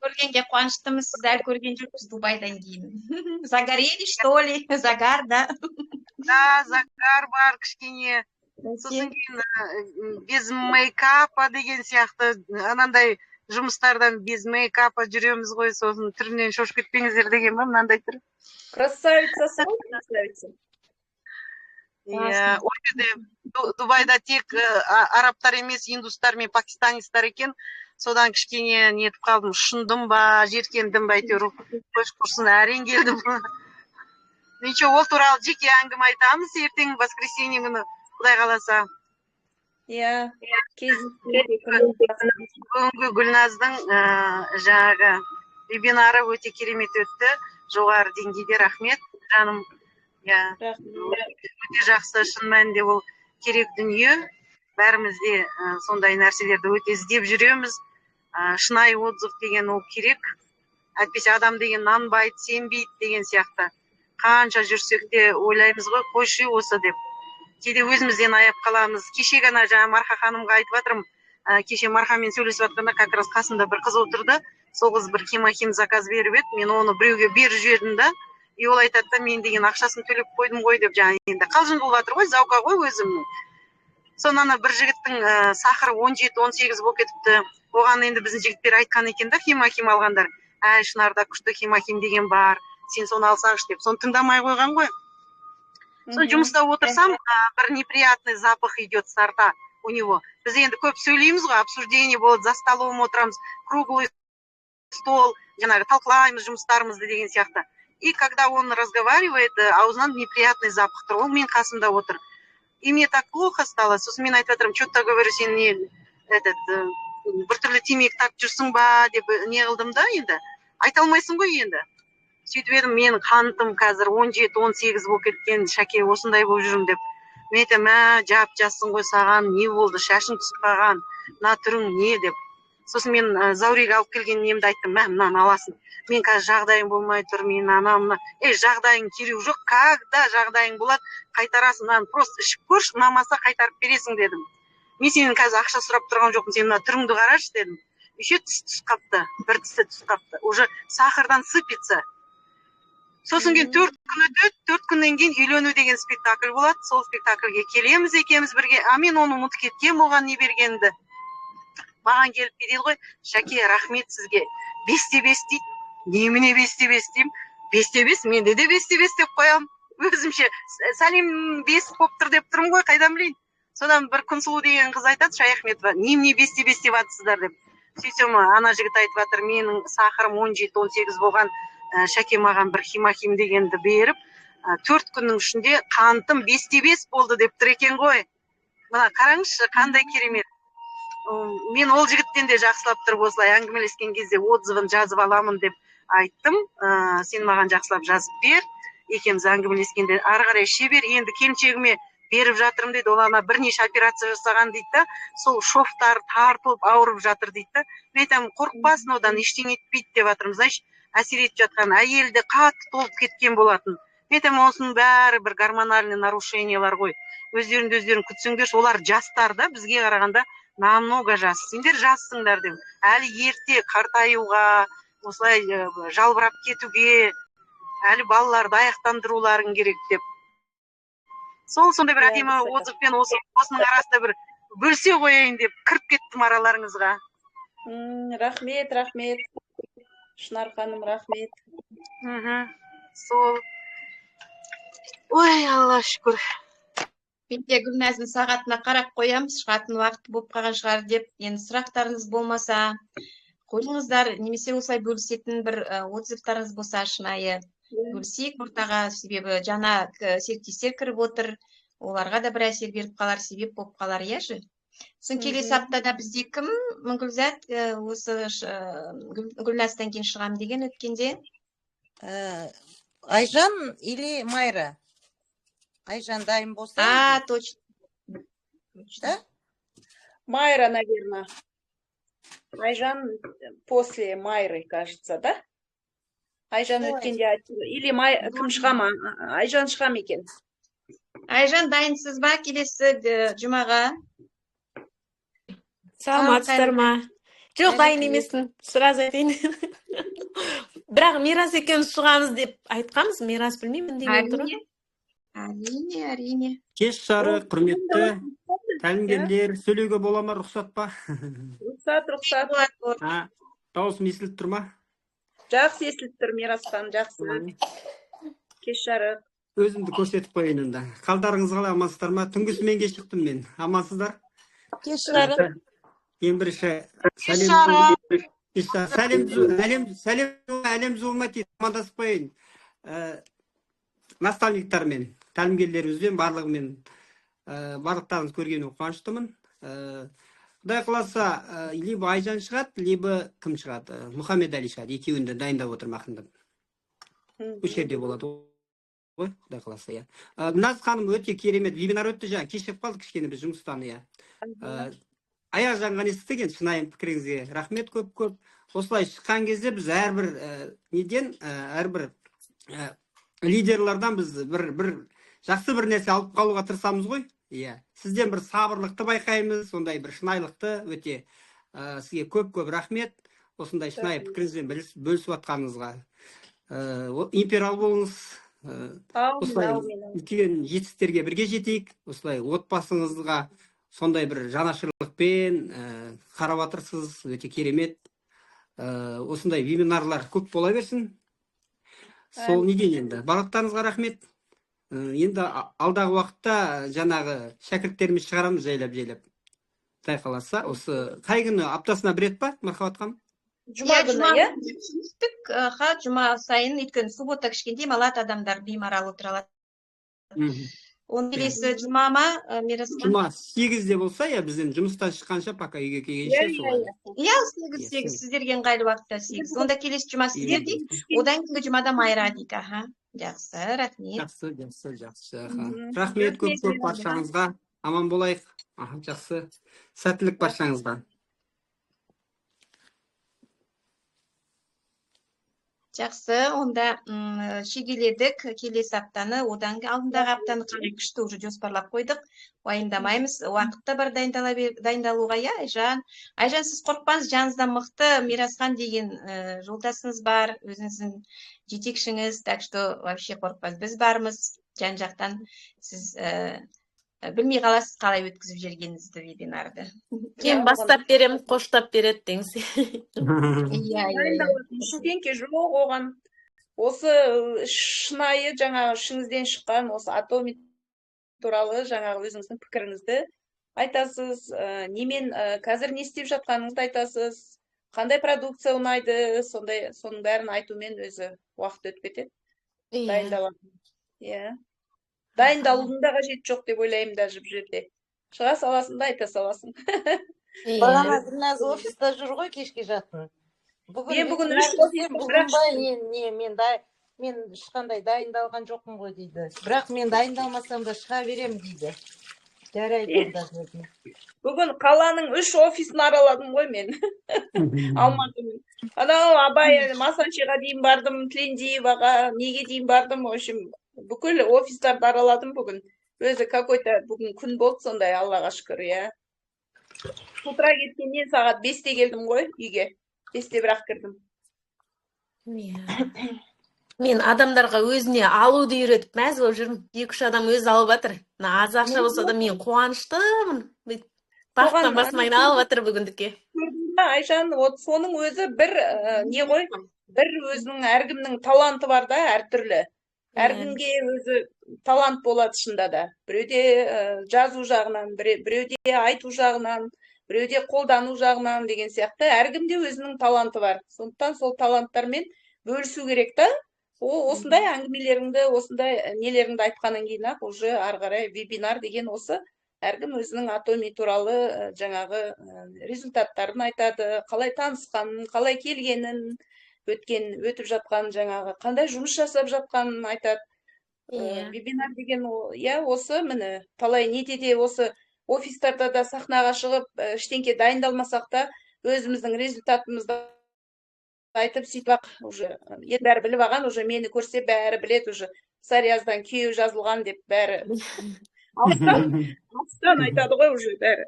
Speaker 2: Көргенге қуаныштымыз, сіз әлі көрген жоқсыз Дубайдан кейін. Загорели, что ли? Загар, да?
Speaker 4: Да, загар бар кішкене. Сосын кейін без мейкапа деген сияқты анандай жұмыстардан без мейкапа жүреміз ғой, сосын түрінен шошып кетпеңіздер деген ба, мынандай түр.
Speaker 3: Красавица, красавица.
Speaker 4: Ол жерде Дубайда тек арабтар емес, индустар мен пакистанецтер екен. Содан кішкене нетіп қалдым, шындым ба, жеркендім ба, әйтеуір қош құрсын, әрең келдім. Ничего, ол туралы жеке әңгіме айтамыз ертең воскресенье күні, Құдай қаласа. Бүгінгі Гүлназдың жаңағы вебинары өте керемет өтті. Жоғары деңгейде рахмет. Жаным, иә
Speaker 3: рахмет.
Speaker 4: өте жақсы, шын мәнінде ол керек дүние. Бәріміз де сондай нәрселерді өте іздеп жүреміз. Шынайы отзыв деген ол керек. Әйтпесе адам деген нанбайды, сенбейді деген сияқты. Қанша жүрсек те ойлаймыз ғой, қойшы осы деп. Кейде өзімізден аяп қаламыз. Кеше ғана жаңа Марха ханымға айтып жатырмын. Кеше Мархамен сөйлесіп жатқанда как раз қасында бір қыз отырды. Сол қыз бір хим заказ беріп еді. Мен оны біреуге беріп жібердім да. И ол айтады да, мен деген ақшасын төлеп қойдым ғой деп, жаңа енді қалжың болып жатыр ғой, зауқа ғой өзімнің. Сонан бір жігіттің сахары 17-18 болып кетіпті. Оған енді біздің жігіттер айтқан екен да, хим алғандар. Әй, Шынарда күшті хим деген бар. Сен соны алсаңшы деп. Соны тыңдамай қойған ғой. Сон жұмыста отырсам, бір неприятный запах идет с рта у него. Біз енді көп сөйлейміз ғой, обсуждение болады, за столом отырамыз, круглый стол, жаңағы талқылаймыз жұмыстарымызды деген сияқты. И когда он разговаривает, аузынан неприятный запах тұр. Ол мен қасымда отыр. И мне так плохо стало. Сосын мен айтып жатырмын, что-то говорю, сен не біртүрлі темекі тартып жүрсің ба деп не қылдым да енді. Айта алмайсың ғой енді. Сөйтіп едім, менің қантым қазір 17-18 болып кеткен, Шәке осындай болып жүрмін деп. Мен айтамын, жап-жассың ғой саған, не болды, шашың түсіп қалған, мына түрің не деп. Сосын мен Зауреге алып келген немді айттым, мынаны аласың. Мен қазір жағдайым болмай тұр, мен анамына. Жағдайың керек жоқ, когда жағдайың болады, қайтарасың, мынаны просто ішіп көрші, ұнамаса қайтарып бересің дедім. Мен сенің қазір ақша сұрап тұрған жоқпын, сен мына түріңді қарашы дедім. Еще тіс қапты, бір тісі түс қапты. Уже сахардан сыпется. Сосын кейін 4 күн өтеді, 4 күннен кейін үйлену деген спектакль болады. Сол спектакльге келеміз екеуміз бірге. Мен оны ұмытып кеткем, оған не бергенді. Маған келіп дейді ғой, Шәке, рахмет сізге. 5-5 дейді. Немене 5-5 деймін? 5-5, менде де 5-5 деп қоямын. Өзімше Сәлем 5 болып тұр деп тұрмын ғой, қайдан білейін. Содан бір Күнсұлу деген қыз айтады, Шаяхметова, немене 5-5 деп жатсыздар деп. Сөйтсем, ана жігіт айтып жатыр, менің сахарым 17-18 болған, Шәке маған бір хим дегенді беріп, 4 күннің ішінде қантым 5-5 болды деп тұр екен ғой. Мына қараңызшы, қандай керемет. Мен ол жігіттен де жақсылап тұрып осылай әңгімелескен кезде отзывын жазып аламын деп айттым. Сен маған жақсылап жазып бер. Екеуміз әңгімелескенде ары қарай шебер, енді келіншегіме беріп жатырмын дейді. Ол ана бірнеше операция жасаған дейді да, сол шофтар тартылып ауырып жатыр дейді да. Мен айтамын, қорықпасын, одан ештеңе етпейді деп жатырмын. Значит, әсер етіп жатқан әйелді қатты толып кеткен болатын. Мен айтамын, осының бәрі бір гормональный нарушениялар ғой. Өздерін күтсеңдерші, олар жастар да, бізге қарағанда намного жас. Сендер жассыңдар деп. Әлі ерте қартаюға, осылай жалбырап кетуге, әлі балаларды аяқтандыруларың керек деп. Сондай бір әдемі отзывпен осының арасында бір бөлсе қояйын деп кіріп кеттім араларыңызға.
Speaker 3: Рахмет. Шынар ханым, рахмет.
Speaker 4: Сол. Ой, Алла шүкір.
Speaker 2: Мен де Гүлназның сағатына қарап қоямын, шығатын уақыты болып қалған шығар деп. Енді сұрақтарыңыз болмаса, қойыңыздар, немесе осылай бөлісетін бір отзывтарыңыз болса, шынайы бөлісейік ортаға, себебі жаңа серіктестер кіріп отыр, оларға да бір әсер беріп қалар, себеп болып қалар, еші. Сосын келесі аптада бізде кім, Гүлзат, осы Гүлназдан кейін шығам деген өткенде?
Speaker 5: Айжан или Майра? Айжан дайын болса?
Speaker 2: Точно.
Speaker 5: Да?
Speaker 3: Майра, наверное. Айжан после Майры, кажется, да? Айжан өткенде или кім шыға ма? Айжан шыға ма екен?
Speaker 2: Айжан, дайынсыз ба келесі жұмаға?
Speaker 9: Саламатсыздар ма? Жоқ, дайын емеспін, сразу айтайын. Бірақ Мирас екеуміз шығамыз деп айтқанбыз, Мирас білмеймін деген тұр.
Speaker 2: Әрине.
Speaker 10: Кеш жарық, құрметті тәлімгерлер, сөйлеуге бола ма, рұқсат па?
Speaker 3: Рұқсат.
Speaker 10: Дауысым естіліп тұр ма?
Speaker 3: Жақсы естіліп тұр, Мирастан, жақсы. Кеш жарық.
Speaker 10: Өзімді көрсетіп қойын енді. Қалдарыңыз қалай, амансыздар ма? Түнгісімен кеш шықтым мен. Амансыздар?
Speaker 9: Кеш жарық.
Speaker 10: Ең бірінші әлем зұлмат амандасып қойын. Наставниктармен, тәлімгерлерімізбен, барлықтарыңыз көргеніме қуаныштымын. Құдай қаласа, либо Айжан шығады, либо кім шығады? Мұхаммед Али шығады. Екеуін де дайындап отырмын ақырындап. Осы жерде болады. ғой, Құдай қаласа, иә. Наз ханым өте керемет вебинар өтті, жаңа кешігіп қалдық кішкене біз жұмыстан, иә. Аяқ жағынан естіген шынайы пікіріңізге рахмет көп. Осылай шыққан кезде біз әрбір әрбір лидерлардан біз бір жақсы бір нәрсе алып қалуға тырысамыз ғой. Иә. Сізден бір сабырлықты байқаймыз, сондай бір шынайылықты өте сізге көп рахмет. Осындай шынайы пікіріңізбен бөлісіп жатқаныңызға. Империал болыңыз. Осылай үлкен жетістіктерге бірге жетейік. Осылай отбасыңызға сондай бір жанашырлықпен қарап жатырсыз, өте керемет. Осындай вебинарлар көп бола берсін. Сол неден енді. Барлықтарыңызға рахмет. Енді алдағы уақытта жаңағы шәкірттеріміз шығарамыз жайлап. Құдай қаласа, осы қай күні аптасына бір рет па, Мархабат ханым?
Speaker 3: Жұма күні, иә?
Speaker 2: Жұма сайын, өйткені суббота кішкенде демалады адамдар, беймарал отыра алады. Оның келесі жұма ма, Мирасхан?
Speaker 10: Жұма 8-де болса, я бізден жұмыстан шыққанша, пока үйге келгенше солай.
Speaker 2: Иә, 8 сіздерге ыңғайлы уақытта 8. Онда келесі жұма сіздер дейік, одан кейінгі жұмада майра дейік. Жақсы, рахмет.
Speaker 10: Жақсы. Рахмет көп баршаңызға. Аман болайық. Жақсы. Сәттілік баршаңызға.
Speaker 2: Жақсы, онда шегеледік келесі аптаны, одан алдындағы аптаны қалай күшті уже жоспарлап қойдық. Уайымдамаймыз, уақытта бар дайындалуға, иә, Айжан. Айжан, сіз қорықпаңыз, жаныңызда мықты Мирасхан деген жолдасыңыз бар, өзіңіздің жетекшіңіз, так что вообще қорықпаңыз. Біз бармыз, жан-жақтан сіз білмей қаласыз қалай өткізіп жергеніңізді вебинарды.
Speaker 9: Мен бастап берем, қоштап береді деңіз.
Speaker 3: Ештеңке жоқ оған. Осы шынайы жаңағы ішіңізден шыққан осы атоми туралы жаңағы өзіңіздің пікіріңізді айтасыз, немен қазір не істеп жатқаныңызды айтасыз, қандай продукция ұнайды, соның бәрін айтумен өзі уақыт өтіп кетеді. Дайындалатын. Иә. Дайындалудың да қажеті жоқ деп ойлаймын даже бұл жерде. Шыға саласың да айта саласың.
Speaker 5: Бағана Гүлназ офиста жүр ғой кешке жақын.
Speaker 3: Мен бүгін 3 офиста
Speaker 5: мен ешқандай дайындалған жоқпын ғой дейді. Бірақ мен дайындалмасам да шыға берем дейді. Жарайды онда деді.
Speaker 3: Бүгін қаланың 3 офисын араладым ғой мен. Алматымен. Анау Абай Масанчиға дейін бардым, Тлендиеваға, неге дейін бардым, в общем, бүкіл офистарды араладым бүгін. Өзі какой-то бүгін күн болды сондай, Аллаға шүкір, иә. Утра кеткеннен сағат 5-те келдім ғой үйге. 5-те бірақ кірдім.
Speaker 9: Мен адамдарға өзіне алуды үйретіп мәз болып жүрмін. 2-3 адам өзі алып жатыр. Аз ақша болса да мен қуаныштымын. Бақыттан басымайын алып жатыр бүгіндікке.
Speaker 3: Айжан, соның өзі бір не ғой? Бір өзінің әркімнің таланты бар да, әртүрлі. Әркімге өзі талант болады шында да. Біреуде жазу жағынан, біреуде айту жағынан, біреуде қолдану жағынан деген сияқты. Әркімде өзінің таланты бар. Сондықтан сол таланттармен бөлісу керек та. Осындай әңгімелеріңді, осындай нелеріңді айтқаннан кейін ақ уже ары қарай вебинар деген осы әркім өзінің атоми туралы жаңағы результаттарын айтады, қалай танысқанын, қалай келгенін, өтіп жатқан жаңағы қандай жұмыс жасап жатқанын айтады. Вебинар деген осы міне талай неде де осы офистарда да сахнаға шығып ештеңке дайындалмасақ та өзіміздің результатымызды айтып сөйтіп уже бәрі біліп алған, уже мені көрсе бәрі біледі, уже Сарияздан күйеу жазылған деп бәрі алыстан айтады ғой уже бәрі.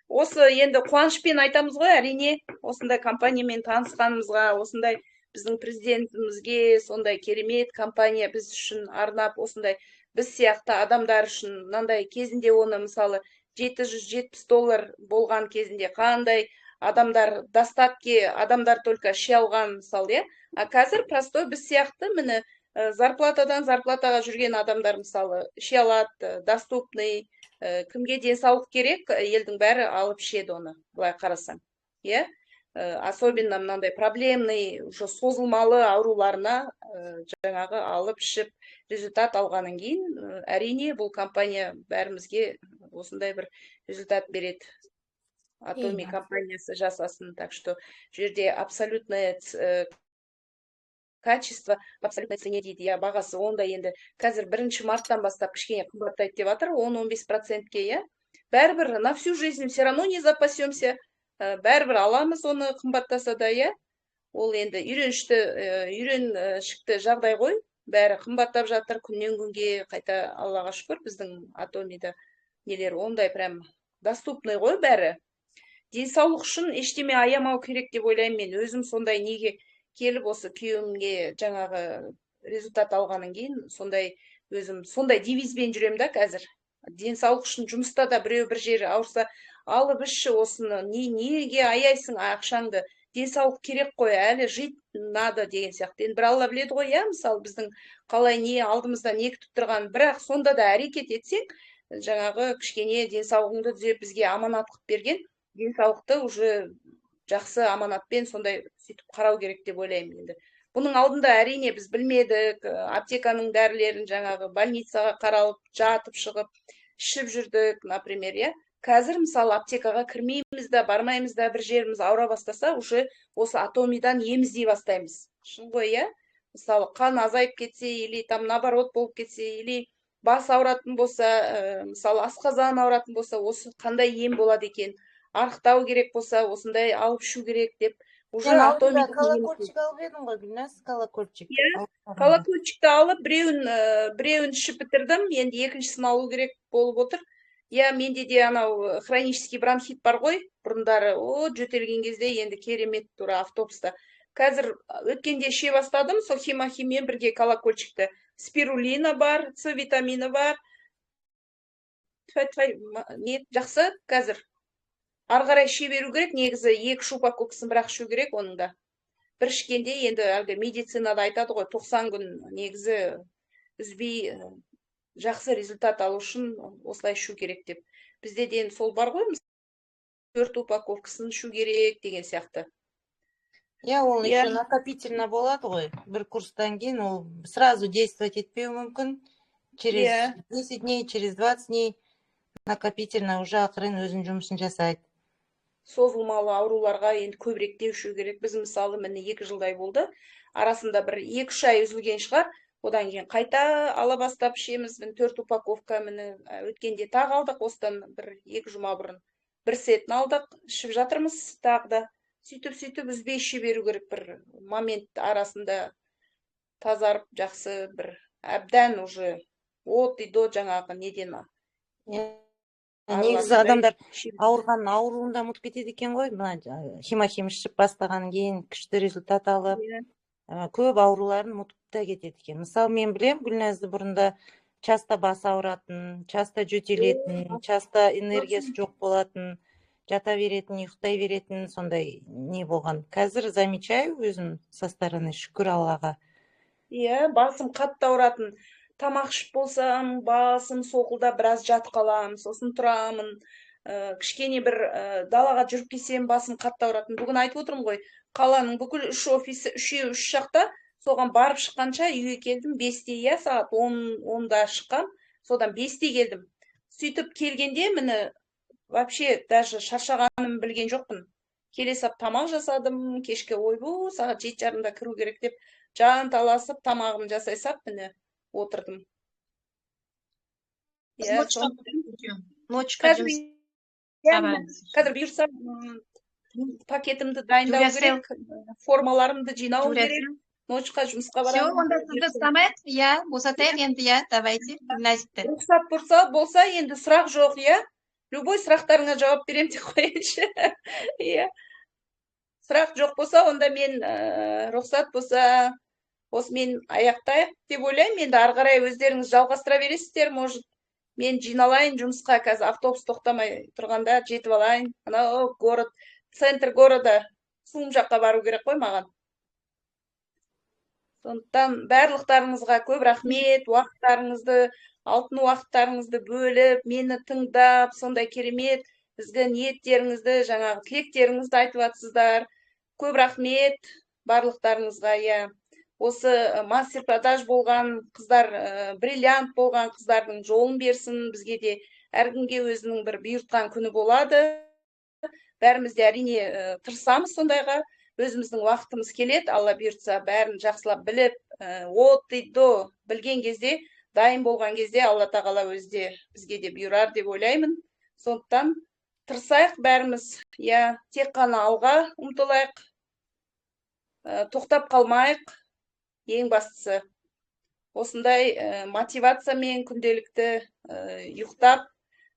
Speaker 3: Осы енді қуанышпен айтамыз ғой, әрине осындай компаниямен танысқанымызға, осындай біздің президентімізге сондай керемет компания біз үшін арнап, осындай біз сияқты адамдар үшін мынандай кезінде оны мысалы $770 болған кезінде қандай адамдар достатке адамдар только іше алған мысалы, а қазір простой біз сияқты міне зарплатадан зарплатаға жүрген адамдар мысалы іше алады, доступный, кімге денсаулық керек, елдің бәрі алып ішеді оны, былай қарасаң, иә? Особенно мынандай проблемный, уже созылмалы ауруларына жаңағы алып ішіп результат алғаннан кейін, әрине бұл компания бәрімізге осындай бір результат береді. Атоми компаниясы жасасын, так что жерде абсолютно качество в абсолютной цене дейді, иә, бағасы онда енді қазір 1 марттан бастап кішкене қымбаттайды деп жатыр, 10-15%-ке, иә. Бәрібір на всю жизнь все равно не запасемся, бәрібір аламыз оны қымбаттаса да, иә. Ол енді үйреншікті жағдай ғой, бәрі қымбаттап жатыр күннен күнге, қайта Аллаға шүкір біздің Атомида нелер ондай прям доступный ғой бәрі. Денсаулық үшін ештеме аямау керек деп ойлаймын мен. Өзім сондай неге келіп осы күйеуімге жаңағы результат алғаннан кейін сондай өзім сондай девизбен жүрем да қазір. Денсаулық үшін жұмыста да біреу бір жері ауырса, алып ішші осыны, неге аяйсың ақшаңды? Денсаулық керек қой, әлі жить надо деген сияқты. Енді бір Алла біледі ғой, иә, мысалы біздің қалай не алдымызда не күтіп тұрған, бірақ сонда да әрекет етсең, жаңағы кішкене денсаулығыңды түзеп бізге аманат қылып берген, денсаулықты уже жақсы аманатпен сондай сөйтіп қарау керек деп ойлаймын енді. Бұның алдында әрине біз білмедік, аптеканың дәрілерін жаңағы больницаға қаралып, жатып шығып, ішіп жүрдік, например, иә. Қазір мысалы аптекаға кірмейміз да, бармаймыз да, бір жеріміз ауыра бастаса, уже осы Атомидан ем іздей бастаймыз. Шын ғой, иә? Мысалы қан азайып кетсе, или там наоборот болып кетсе, или бас ауыратын болса, мысалы асқазан ауыратын болса, осы қандай ем болады екен? Арықтау керек болса, осындай алып ішу керек деп, уже Атомидан
Speaker 5: колокольчик алып едің ғой, Гүлназ, колокольчик.
Speaker 3: Иә, колокольчикті алып, біреуін ішіп бітірдім, енді екіншісін алу керек болып отыр. Иә, менде де анау хронический бронхит бар ғой, бұрындары, жөтелген кезде енді керемет тура автобуста. Қазір өткенде іше бастадым, сол химохиммен бірге колокольчикті. Спирулина бар, С витамині бар. Не жақсы қазір. Ары қарай іше беру керек, негізі 2 упаковкасын бірақ ішу керек оның да. Бір ішкенде енді әлгі медицинада айтады ғой, 90 күн негізі үзбей жақсы результат алу үшін осылай ішу керек деп. Бізде де сол бар ғой, 4 упаковкасын ішу керек деген сияқты.
Speaker 5: Иә, ол еще накопительно болады ғой. Бір курстан кейін ол сразу действовать етпеуі мүмкін. Через 10 дней, через 20 дней накопительно уже ақырын өзінің жұмысын жасайды.
Speaker 3: Созылмалы ауруларға енді көбірек деушу керек. Біз мысалы міне 2 жылдай болды. Арасында бір 2-3 ай үзілген шығар. Одан кейін қайта ала бастап ішеміз. 4 упаковка міне өткенде тағы алдық. Осыдан 1-2 жұма бұрын 1 сетін алдық. Ішіп жатырмыз тағы да. Сөйтіп үзбей іше беру керек, бір момент арасында тазарып жақсы бір әбдән уже от и до жаңағы неден.
Speaker 5: Негізі адамдар ауырған ауруында ұмытып кетеді екен ғой, химохим ішіп бастаған кейін күшті результат алып, көп ауруларын ұмытып та кетеді екен. Мысалы, мен білем, Гүлназды бұрында часто бас ауыратын, часто жөтелетін, часто энергиясы жоқ болатын, жата беретін, ұйықтай беретін, сондай не болған. Қазір замечаю өзім со стороны, шүкір Аллаға.
Speaker 3: Иә, басым қатты ауыратын. Тамақ ішіп болсам, басым соқылда біраз жат қалам, сосын тұрамын. Кішкене бір далаға жүріп келсем, басым қатты ауыратын. Бүгін айтып отырмын ғой, қаланың бүкіл 3 офисі, 3 жақта, соған барып шыққанша үйге келдім, 5-те, иә, сағат 10-да шыққам, содан 5-те келдім. Сөйтіп келгенде, мені вообще даже шаршағаным білген жоқпын. Келе сап тамақ жасадым, кешке ойбу, сағат 7:30-да кіру керек деп, жан таласып тамағым жасай сап, мені отырдым. Қазір бұйырса пакетімді дайындау керек, формаларымды жинау керек, ночқа жұмысқа барамын.
Speaker 2: Все, онда сізді самет, иә, босатайық енді, иә, давайте, Гүлназды.
Speaker 3: Рұқсат болса, енді сұрақ жоқ, иә. Любой сұрақтарыңа жауап берем деп қояйыншы. Иә. Сұрақ жоқ болса, онда мен рұқсат болса, осы мен аяқтайық деп ойлаймын. Енді ары қарай өздеріңіз жалғастыра бересіздер, может, мен жиналайын жұмысқа, қазір автобус тоқтамай тұрғанда жетіп алайын. Анау город, центр города, Сум жаққа бару керек қой маған. Сондықтан барлықтарыңызға көп рахмет, уақыттарыңызды, алтын уақыттарыңызды бөліп, мені тыңдап, сондай керемет, бізге ниеттеріңізді, жаңағы тілектеріңізді айтып жатсыздар. Көп рахмет барлықтарыңызға, иә. Осы мастер-продаж болған қыздар, бриллиант болған қыздардың жолын берсін, бізге де әркімге өзінің бір бұйыртқан күні болады. Бәріміз де әрине тырысамыз сондайға. өзіміздің уақытымыз келеді, Алла бұйыртса бәрін жақсылап біліп, от дейді, білген кезде, дайын болған кезде Алла тағала өзі бізге де бұйырар деп ойлаймын. Сондықтан тырысайық бәріміз, тек қана алға ұмтылайық, тоқтап қалмайық, ең бастысы. Осындай мотивациямен күнделікті ұйықтап,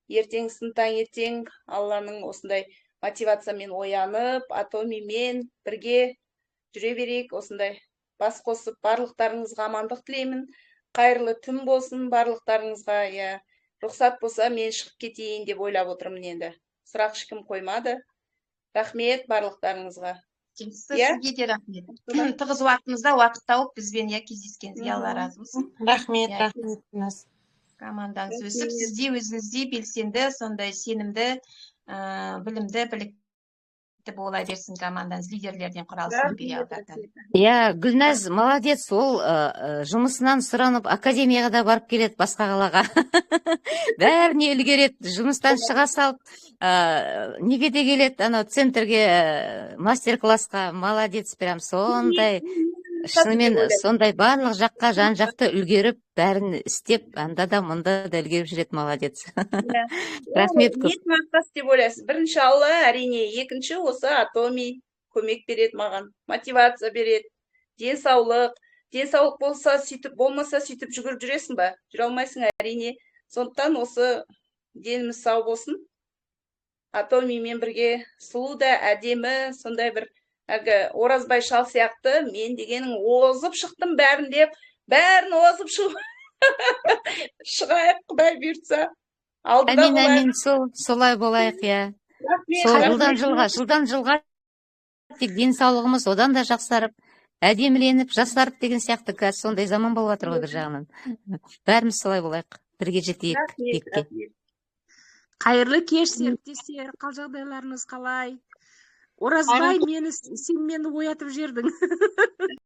Speaker 3: ертеңгісін таңертең Алланың осындай мотивациямен оянып, атомимен бірге жүре берейік. Осындай бас қосып, барлықтарыңызға амандық тілеймін. Қайырлы түн болсын барлықтарыңызға. Рұқсат болса, мен шығып кетейін деп ойлап отырмын енді. Сұрақ ешкім қоймады. Рахмет барлықтарыңызға.
Speaker 2: Сізге де рахмет. Тығыз уақытыңызда уақыт тауып бізбен кездескеніңізге Алла разы болсын.
Speaker 9: Рахмет.
Speaker 2: Командаңыз өсіп, сізде өзіңізде белсенді, сондай сенімді, білімді, білікті бола берсін командаңыз, лидерлерден құралсын.
Speaker 6: Гүлназ молодец, ол жұмысынан сұранып академияға да барып келеді, басқа қалаға. Бәріне үлгереді, жұмыстан шыға салып, неге де келеді, анау центрге мастер-классқа. Молодец, прям сондай. Шынымен сондай барлық жаққа жан-жақты үлгеріп, бәрін істеп, анда да мұнда да үлгеріп жүреді, молодец. Рахмет көп.
Speaker 3: Нет мақтас деп ойлайсыз. Бірінші Алла, әрине, екінші осы атоми көмек береді маған, мотивация береді, денсаулық болса сөйтіп, болмаса сөйтіп жүгіріп жүресің ба? Жүре алмайсың, әрине. Сондықтан осы деніміз сау болсын. Атомимен бірге сұлу да, әдемі, сондай бір Оразбай шал сияқты, мен дегенің озып шықтым бәрін деп, бәрін озып шығайық, Құдай бұйыртса.
Speaker 6: Әмин, солай болайық, Жылдан жылға тек денсаулығымыз одан да жақсарып, әдеміленіп, жасарып деген сияқты, қазір сондай заман болып жатыр ғой бір жағынан. Бәріміз солай болайық, бірге жетейік текке.
Speaker 11: Қайырлы кеш, серіктестер, қал жағдайларыңыз қалай? Оразбай, сен мені оятып жердің.